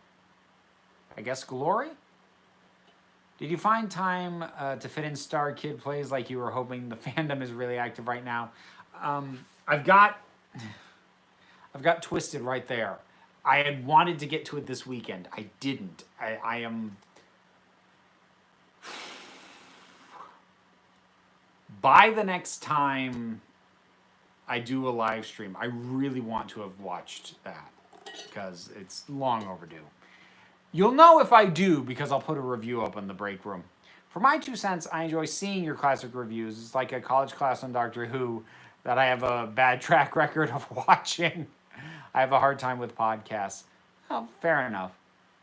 guess Glory? Did you find time to fit in Star Kid plays like you were hoping? The fandom is really active right now. I've got Twisted right there. I had wanted to get to it this weekend. I didn't. I am... By the next time I do a live stream, I really want to have watched that, because it's long overdue. You'll know if I do, because I'll put a review up in the break room. For my 2 cents, I enjoy seeing your classic reviews. It's like a college class on Doctor Who that I have a bad track record of watching. I have a hard time with podcasts. Oh, fair enough.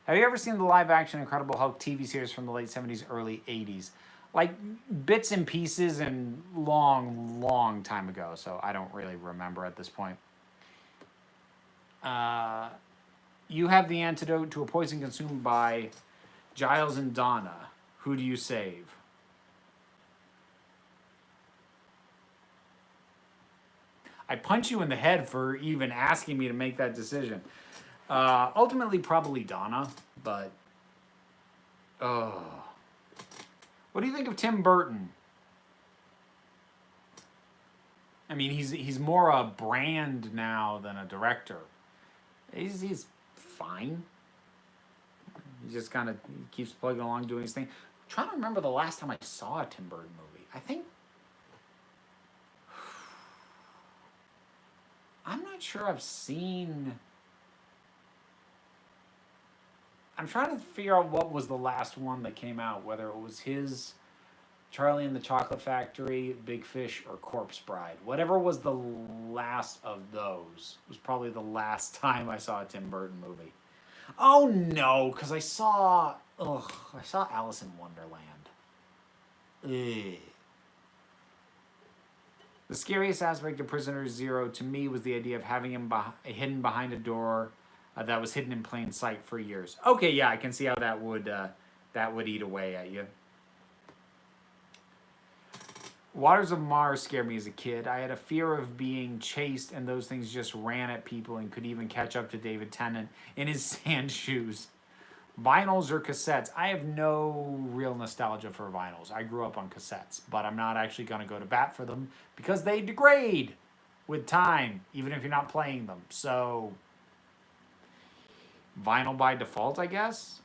Have you ever seen the live-action Incredible Hulk TV series from the late 70s, early 80s? Like, bits and pieces and long time ago, so I don't really remember at this point. You have the antidote to a poison consumed by Giles and Donna. Who do you save? I punch you in the head for even asking me to make that decision. Ultimately, probably Donna, but... What do you think of Tim Burton? I mean, he's more a brand now than a director. He's fine. He just kind of keeps plugging along, doing his thing. I'm trying to remember the last time I saw a Tim Burton movie. I think... I'm not sure I've seen... I'm trying to figure out what was the last one that came out, whether it was his Charlie and the Chocolate Factory, Big Fish, or Corpse Bride. Whatever was the last of those was probably the last time I saw a Tim Burton movie. Oh no, because I saw Alice in Wonderland. Ugh. The scariest aspect of Prisoner Zero to me was the idea of having him hidden behind a door that was hidden in plain sight for years. Okay, yeah, I can see how that would eat away at you. Waters of Mars scared me as a kid. I had a fear of being chased, and those things just ran at people and could even catch up to David Tennant in his sand shoes. Vinyls or cassettes? I have no real nostalgia for vinyls. I grew up on cassettes, but I'm not actually going to go to bat for them because they degrade with time, even if you're not playing them. So, vinyl by default, I guess?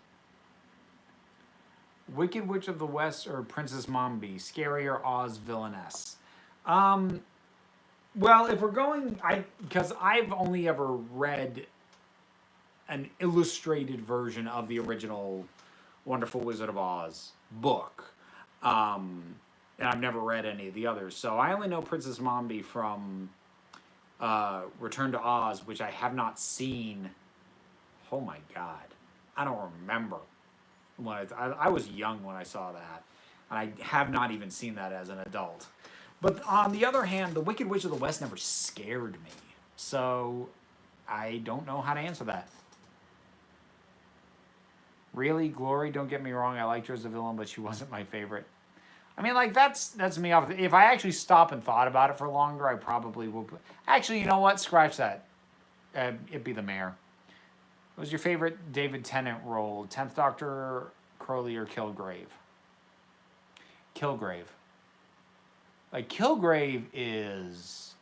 Wicked Witch of the West or Princess Mombi? Scary or Oz villainess? Well, if we're going... because I've only ever read an illustrated version of the original Wonderful Wizard of Oz book. And I've never read any of the others. So I only know Princess Mombi from Return to Oz, which I have not seen. Oh my God, I don't remember when I was young when I saw that, and I have not even seen that as an adult. But on the other hand, The Wicked Witch of the West never scared me, so I don't know how to answer that. Really, Glory, don't get me wrong, I liked her as a villain, but she wasn't my favorite. I mean, like, that's me off. If I actually stop and thought about it for longer, I probably will. Actually, you know what? Scratch that. It'd be the mayor. What was your favorite David Tennant role? 10th Doctor, Crowley, or Kilgrave? Kilgrave. Like, Kilgrave is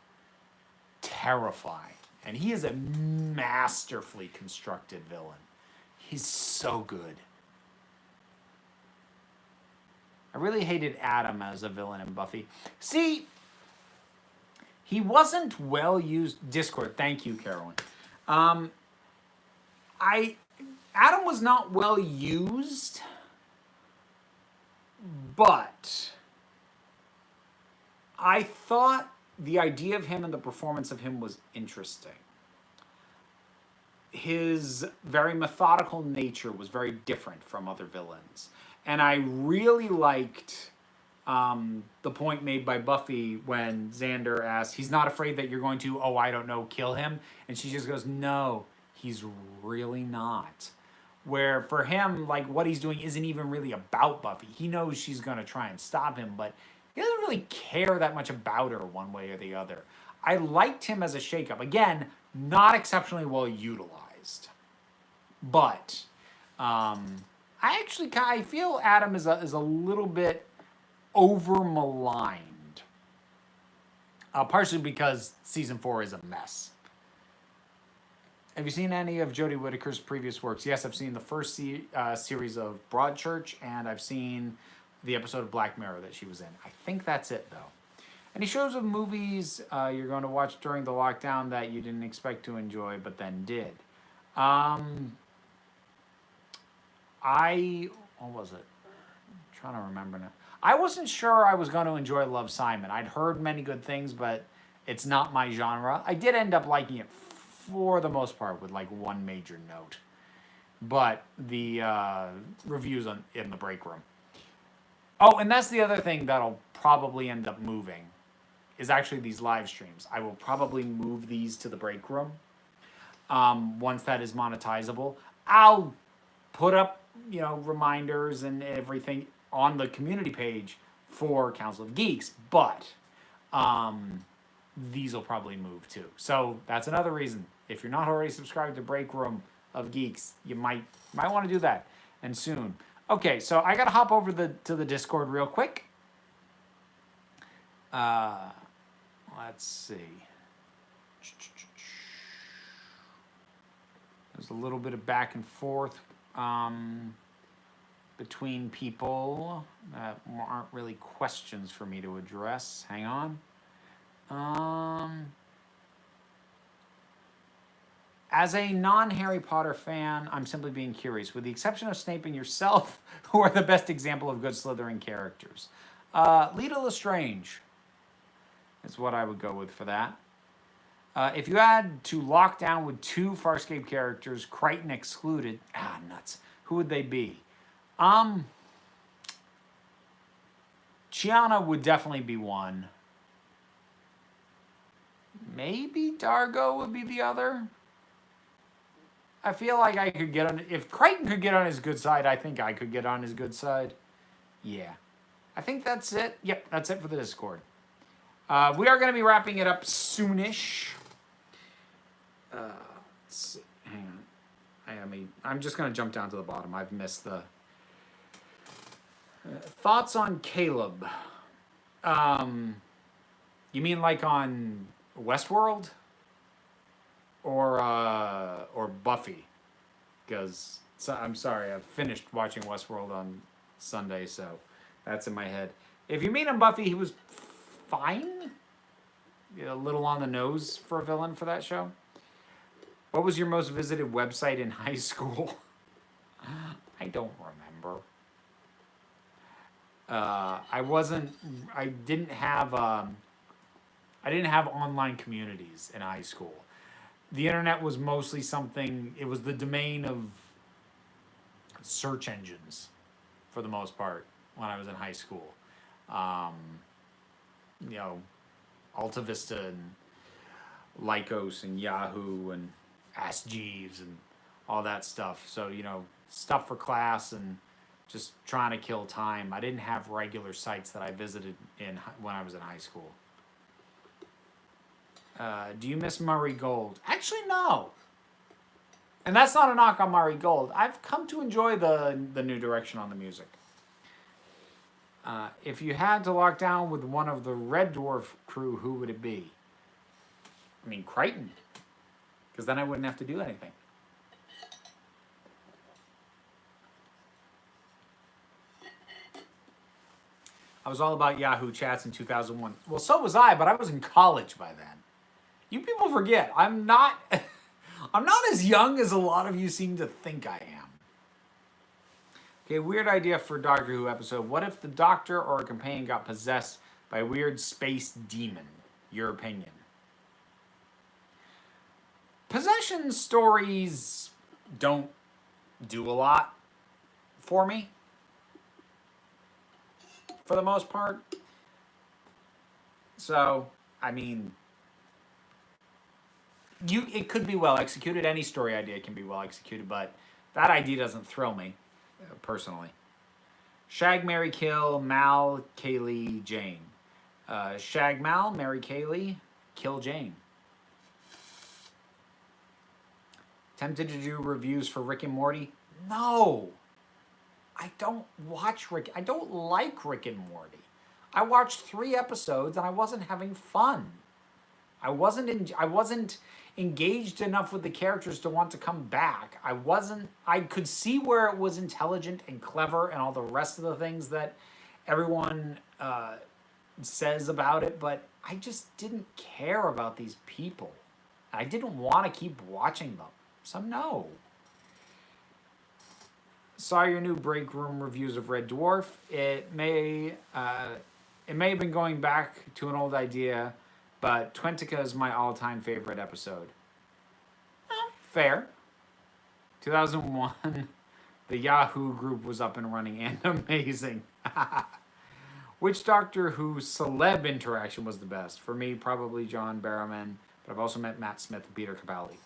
terrifying. And he is a masterfully constructed villain. He's so good. I really hated Adam as a villain in Buffy. See, he wasn't well used. Discord, thank you, Carolyn. Adam was not well used, but I thought the idea of him and the performance of him was interesting. His very methodical nature was very different from other villains. And I really liked the point made by Buffy when Xander asks, he's not afraid that you're going to, oh, I don't know, kill him. And she just goes, no, he's really not. Where for him, like, what he's doing isn't even really about Buffy. He knows she's going to try and stop him, but he doesn't really care that much about her one way or the other. I liked him as a shakeup. Again, not exceptionally well utilized. But I feel Adam is a little bit over maligned. Partially because season 4 is a mess. Have you seen any of Jodie Whittaker's previous works? Yes, I've seen the first series of Broadchurch, and I've seen the episode of Black Mirror that she was in. I think that's it, though. Any shows of movies you're going to watch during the lockdown that you didn't expect to enjoy, but then did? What was it? I'm trying to remember now. I wasn't sure I was going to enjoy Love, Simon. I'd heard many good things, but it's not my genre. I did end up liking it for the most part, with like one major note. But the reviews in the break room. Oh, and that's the other thing that'll probably end up moving, is actually these live streams. I will probably move these to the break room once that is monetizable. I'll put up, reminders and everything on the community page for Council of Geeks, but these will probably move too. So that's another reason. If you're not already subscribed to Break Room of Geeks, you might want to do that, and soon. Okay, so I gotta hop over to the Discord real quick. Let's see. There's a little bit of back and forth between people that aren't really questions for me to address. Hang on. As a non-Harry Potter fan, I'm simply being curious. With the exception of Snape and yourself, who are the best example of good Slytherin characters? Lita Lestrange is what I would go with for that. If you had to lock down with 2 Farscape characters, Crichton excluded, nuts, who would they be? Chiana would definitely be one. Maybe Dargo would be the other. I feel like I could get on... If Crichton could get on his good side, I think I could get on his good side. Yeah. I think that's it. Yep, that's it for the Discord. We are going to be wrapping it up soonish. Let's see. Hang on. I'm just going to jump down to the bottom. I've missed the... thoughts on Caleb. You mean like on Westworld? Or Buffy, because I'm sorry, I've finished watching Westworld on Sunday, so that's in my head. If you mean on Buffy, he was fine, a little on the nose for a villain for that show. What was your most visited website in high school? I don't remember. I didn't have I didn't have online communities in high school. The internet was mostly something, it was the domain of search engines for the most part when I was in high school. Um, you know, Alta Vista and Lycos and Yahoo and Ask Jeeves and all that stuff. So, stuff for class and just trying to kill time. I didn't have regular sites that I visited when I was in high school. Do you miss Murray Gold? Actually, no. And that's not a knock on Murray Gold. I've come to enjoy the new direction on the music. If you had to lock down with one of the Red Dwarf crew, who would it be? I mean, Crichton. Because then I wouldn't have to do anything. I was all about Yahoo chats in 2001. Well, so was I, but I was in college by then. You people forget, I'm not I'm not as young as a lot of you seem to think I am. Okay, weird idea for a Doctor Who episode. What if the Doctor or a companion got possessed by a weird space demon? Your opinion. Possession stories don't do a lot for me, for the most part. So, I mean, it could be well executed. Any story idea can be well executed, but that idea doesn't thrill me, personally. Shag, marry, kill, Mal, Kaylee, Jane. Shag Mal, marry Kaylee, kill Jane. Tempted to do reviews for Rick and Morty? No. I don't watch Rick. I don't like Rick and Morty. I watched 3 episodes and I wasn't having fun. I wasn't engaged enough with the characters to want to come back. I could see where it was intelligent and clever and all the rest of the things that everyone says about it, but I just didn't care about these people. I didn't want to keep watching them. So no. Saw your new break room reviews of Red Dwarf. It may have been going back to an old idea, but Twentica is my all-time favorite episode. Fair. 2001, the Yahoo group was up and running and amazing. Which Doctor Who celeb interaction was the best? For me, probably John Barrowman, but I've also met Matt Smith and Peter Capaldi.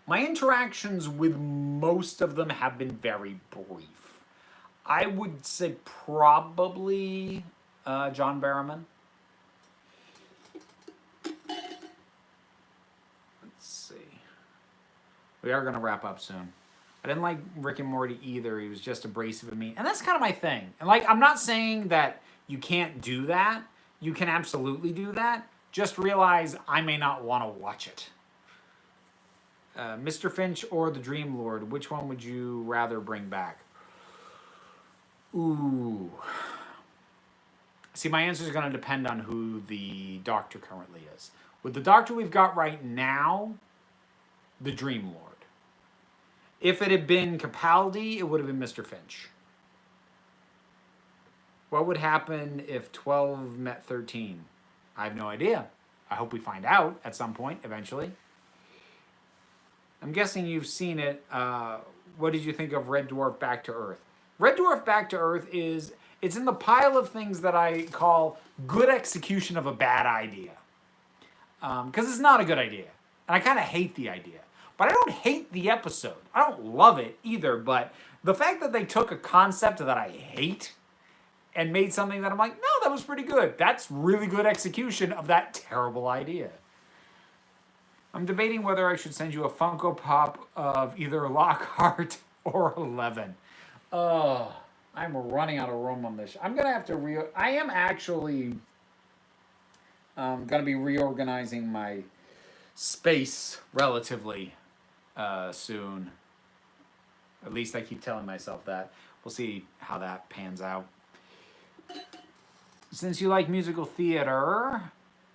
My interactions with most of them have been very brief. I would say probably John Barrowman. Let's see. We are going to wrap up soon. I didn't like Rick and Morty either. He was just abrasive of me. And that's kind of my thing. And I'm not saying that you can't do that. You can absolutely do that. Just realize I may not want to watch it. Mr. Finch or the Dream Lord, which one would you rather bring back? Ooh. See, my answer is going to depend on who the Doctor currently is. With the Doctor we've got right now, the Dream Lord. If it had been Capaldi, it would have been Mr. Finch. What would happen if 12 met 13? I have no idea. I hope we find out at some point, eventually. I'm guessing you've seen it. What did you think of Red Dwarf Back to Earth? Red Dwarf Back to Earth it's in the pile of things that I call good execution of a bad idea. Because it's not a good idea. And I kind of hate the idea. But I don't hate the episode. I don't love it either, but the fact that they took a concept that I hate and made something that I'm like, no, that was pretty good. That's really good execution of that terrible idea. I'm debating whether I should send you a Funko Pop of either Lockhart or 11. Oh, I'm running out of room on this. I'm going to have to I am actually going to be reorganizing my space relatively soon. At least I keep telling myself that. We'll see how that pans out. Since you like musical theater,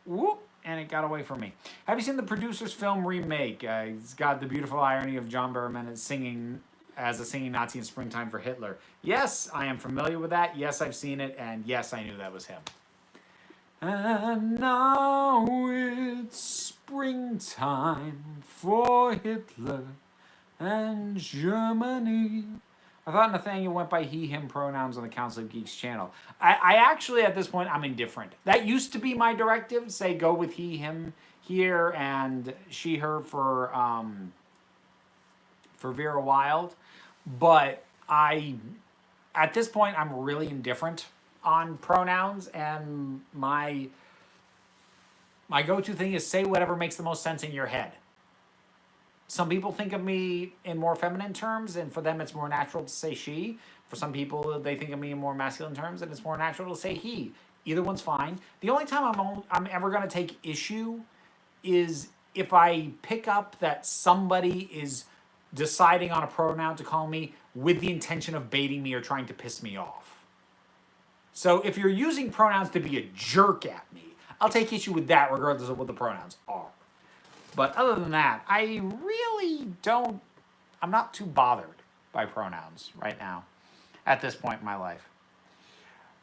whoop, and it got away from me. Have you seen the producer's film remake? It's got the beautiful irony of John Barrowman singing as a singing Nazi in Springtime for Hitler. Yes, I am familiar with that. Yes, I've seen it, and yes, I knew that was him. And now it's springtime for Hitler and Germany. I thought Nathaniel went by he, him pronouns on the Council of Geeks channel. I actually, at this point, I'm indifferent. That used to be my directive, say go with he, him here, and she, her for Vera Wild. But at this point, I'm really indifferent on pronouns, and my go-to thing is say whatever makes the most sense in your head. Some people think of me in more feminine terms, and for them it's more natural to say she. For some people, they think of me in more masculine terms, and it's more natural to say he. Either one's fine. The only time I'm ever going to take issue is if I pick up that somebody is deciding on a pronoun to call me with the intention of baiting me or trying to piss me off. So if you're using pronouns to be a jerk at me, I'll take issue with that regardless of what the pronouns are. But other than that, I really don't, I'm not too bothered by pronouns right now at this point in my life.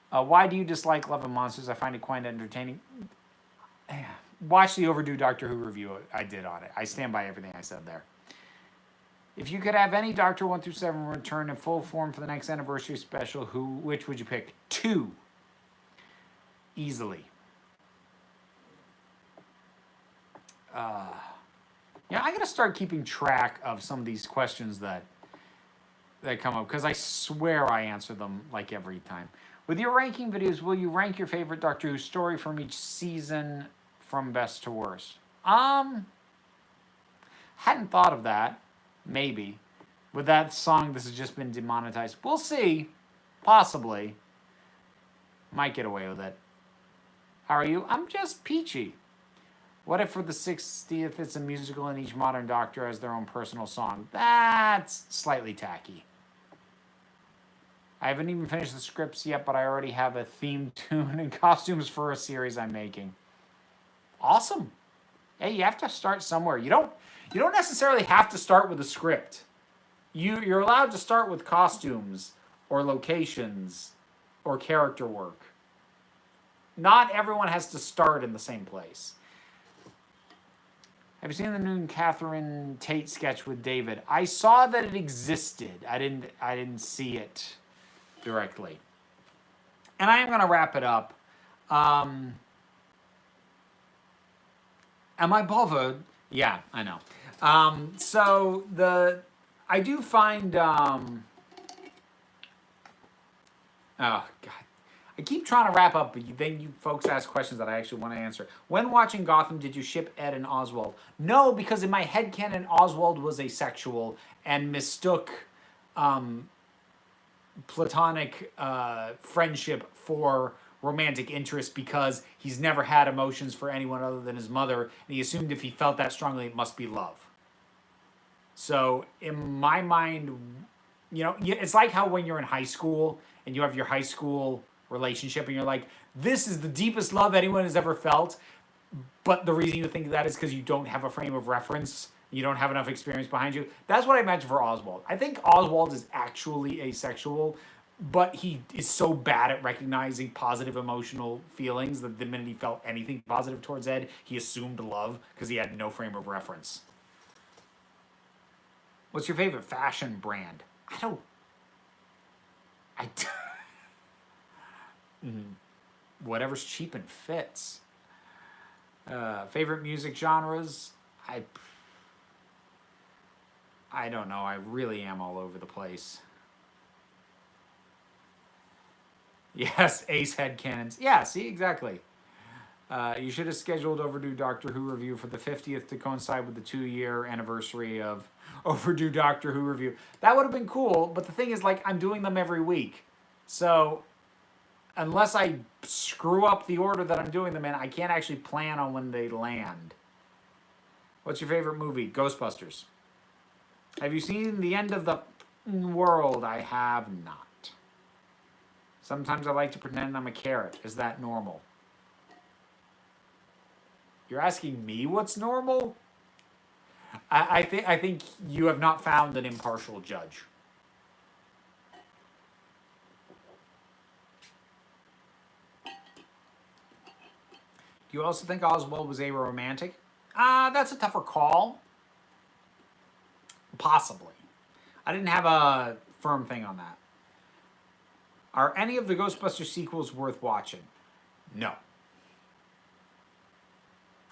Why do you dislike Love and Monsters? I find it quite entertaining. Watch the overdue Doctor Who review I did on it. I stand by everything I said there. If you could have any Doctor 1 through 7 return in full form for the next anniversary special, which would you pick? 2. Easily. Yeah, I gotta start keeping track of some of these questions that come up, because I swear I answer them like every time. With your ranking videos, will you rank your favorite Doctor Who story from each season from best to worst? Hadn't thought of that. Maybe. With that song, this has just been demonetized. We'll see. Possibly. Might get away with it. How are you? I'm just peachy. What if for the 60th it's a musical and each modern Doctor has their own personal song? That's slightly tacky. I haven't even finished the scripts yet, but I already have a theme tune and costumes for a series I'm making. Awesome. Hey, you have to start somewhere. You don't necessarily have to start with a script. You're allowed to start with costumes or locations or character work. Not everyone has to start in the same place. Have you seen the new Catherine Tate sketch with David? I saw that it existed. I didn't see it directly. And I am going to wrap it up. Am I bothered? Yeah, I know. I do find, oh God. I keep trying to wrap up, but then you folks ask questions that I actually want to answer. When watching Gotham, did you ship Ed and Oswald? No, because in my headcanon, Oswald was asexual and mistook platonic friendship for romantic interest because he's never had emotions for anyone other than his mother, and he assumed if he felt that strongly, it must be love. So in my mind, it's like how when you're in high school and you have your high school relationship and you're like, this is the deepest love anyone has ever felt, but the reason you think that is because you don't have a frame of reference, you don't have enough experience behind you. That's what I imagine for Oswald. I think Oswald is actually asexual, but he is so bad at recognizing positive emotional feelings that the minute he felt anything positive towards Ed, he assumed love because he had no frame of reference. What's your favorite fashion brand? Whatever's cheap and fits. Favorite music genres? I don't know. I really am all over the place. Yes, Ace headcanons. Yeah, see, exactly. You should have scheduled Overdue Doctor Who review for the 50th to coincide with the 2-year anniversary of Overdue Doctor Who review. That would have been cool, but the thing is, I'm doing them every week. So, unless I screw up the order that I'm doing them in, I can't actually plan on when they land. What's your favorite movie? Ghostbusters. Have you seen The End of the World? I have not. Sometimes I like to pretend I'm a carrot. Is that normal? You're asking me what's normal? I think you have not found an impartial judge. Do you also think Oswald was aromantic? That's a tougher call. Possibly. I didn't have a firm thing on that. Are any of the Ghostbusters sequels worth watching? No.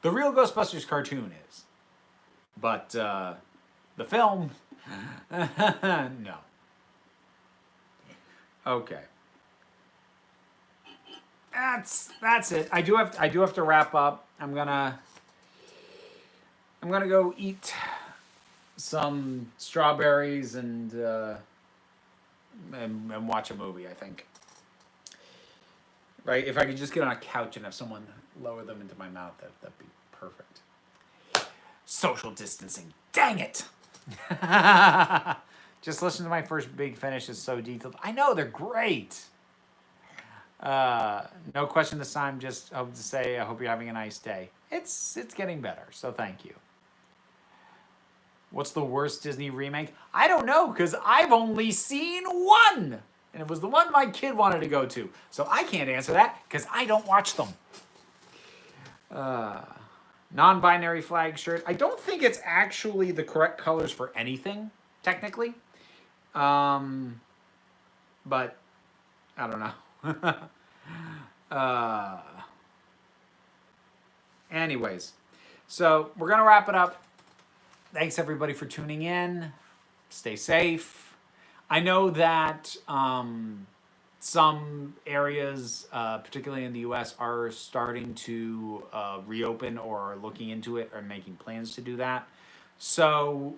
The real Ghostbusters cartoon is. But the film, no. Okay. That's it. I do have to wrap up. I'm gonna go eat some strawberries and watch a movie, I think. Right? If I could just get on a couch and have someone lower them into my mouth, that'd be perfect. Social distancing. Dang it! Just listen to my first Big Finish. Is so detailed. I know, they're great. No question this time. Just hope to say I hope you're having a nice day. It's getting better, so thank you. What's the worst Disney remake? I don't know, because I've only seen one. And it was the one my kid wanted to go to. So I can't answer that, because I don't watch them. Non-binary flag shirt. I don't think it's actually the correct colors for anything, technically. But I don't know. Anyways, so we're going to wrap it up. Thanks, everybody, for tuning in. Stay safe. I know that some areas, particularly in the U.S., are starting to reopen or are looking into it or making plans to do that. So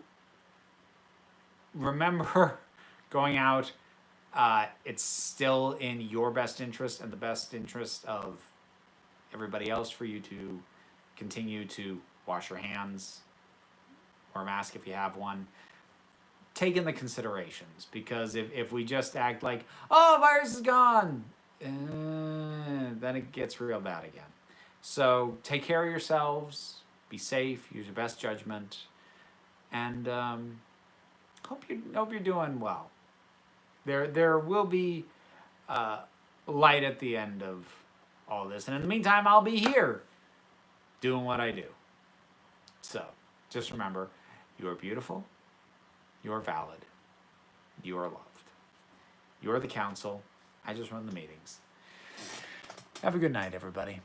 remember, going out, it's still in your best interest and the best interest of everybody else for you to continue to wash your hands, wear a mask if you have one. Take in the considerations, because if we just act like, oh, virus is gone, then it gets real bad again. So take care of yourselves, be safe, use your best judgment, and hope you're doing well. There will be light at the end of all this, and in the meantime, I'll be here doing what I do. So just remember, you are beautiful. You are valid. You are loved. You are the council. I just run the meetings. Have a good night, everybody.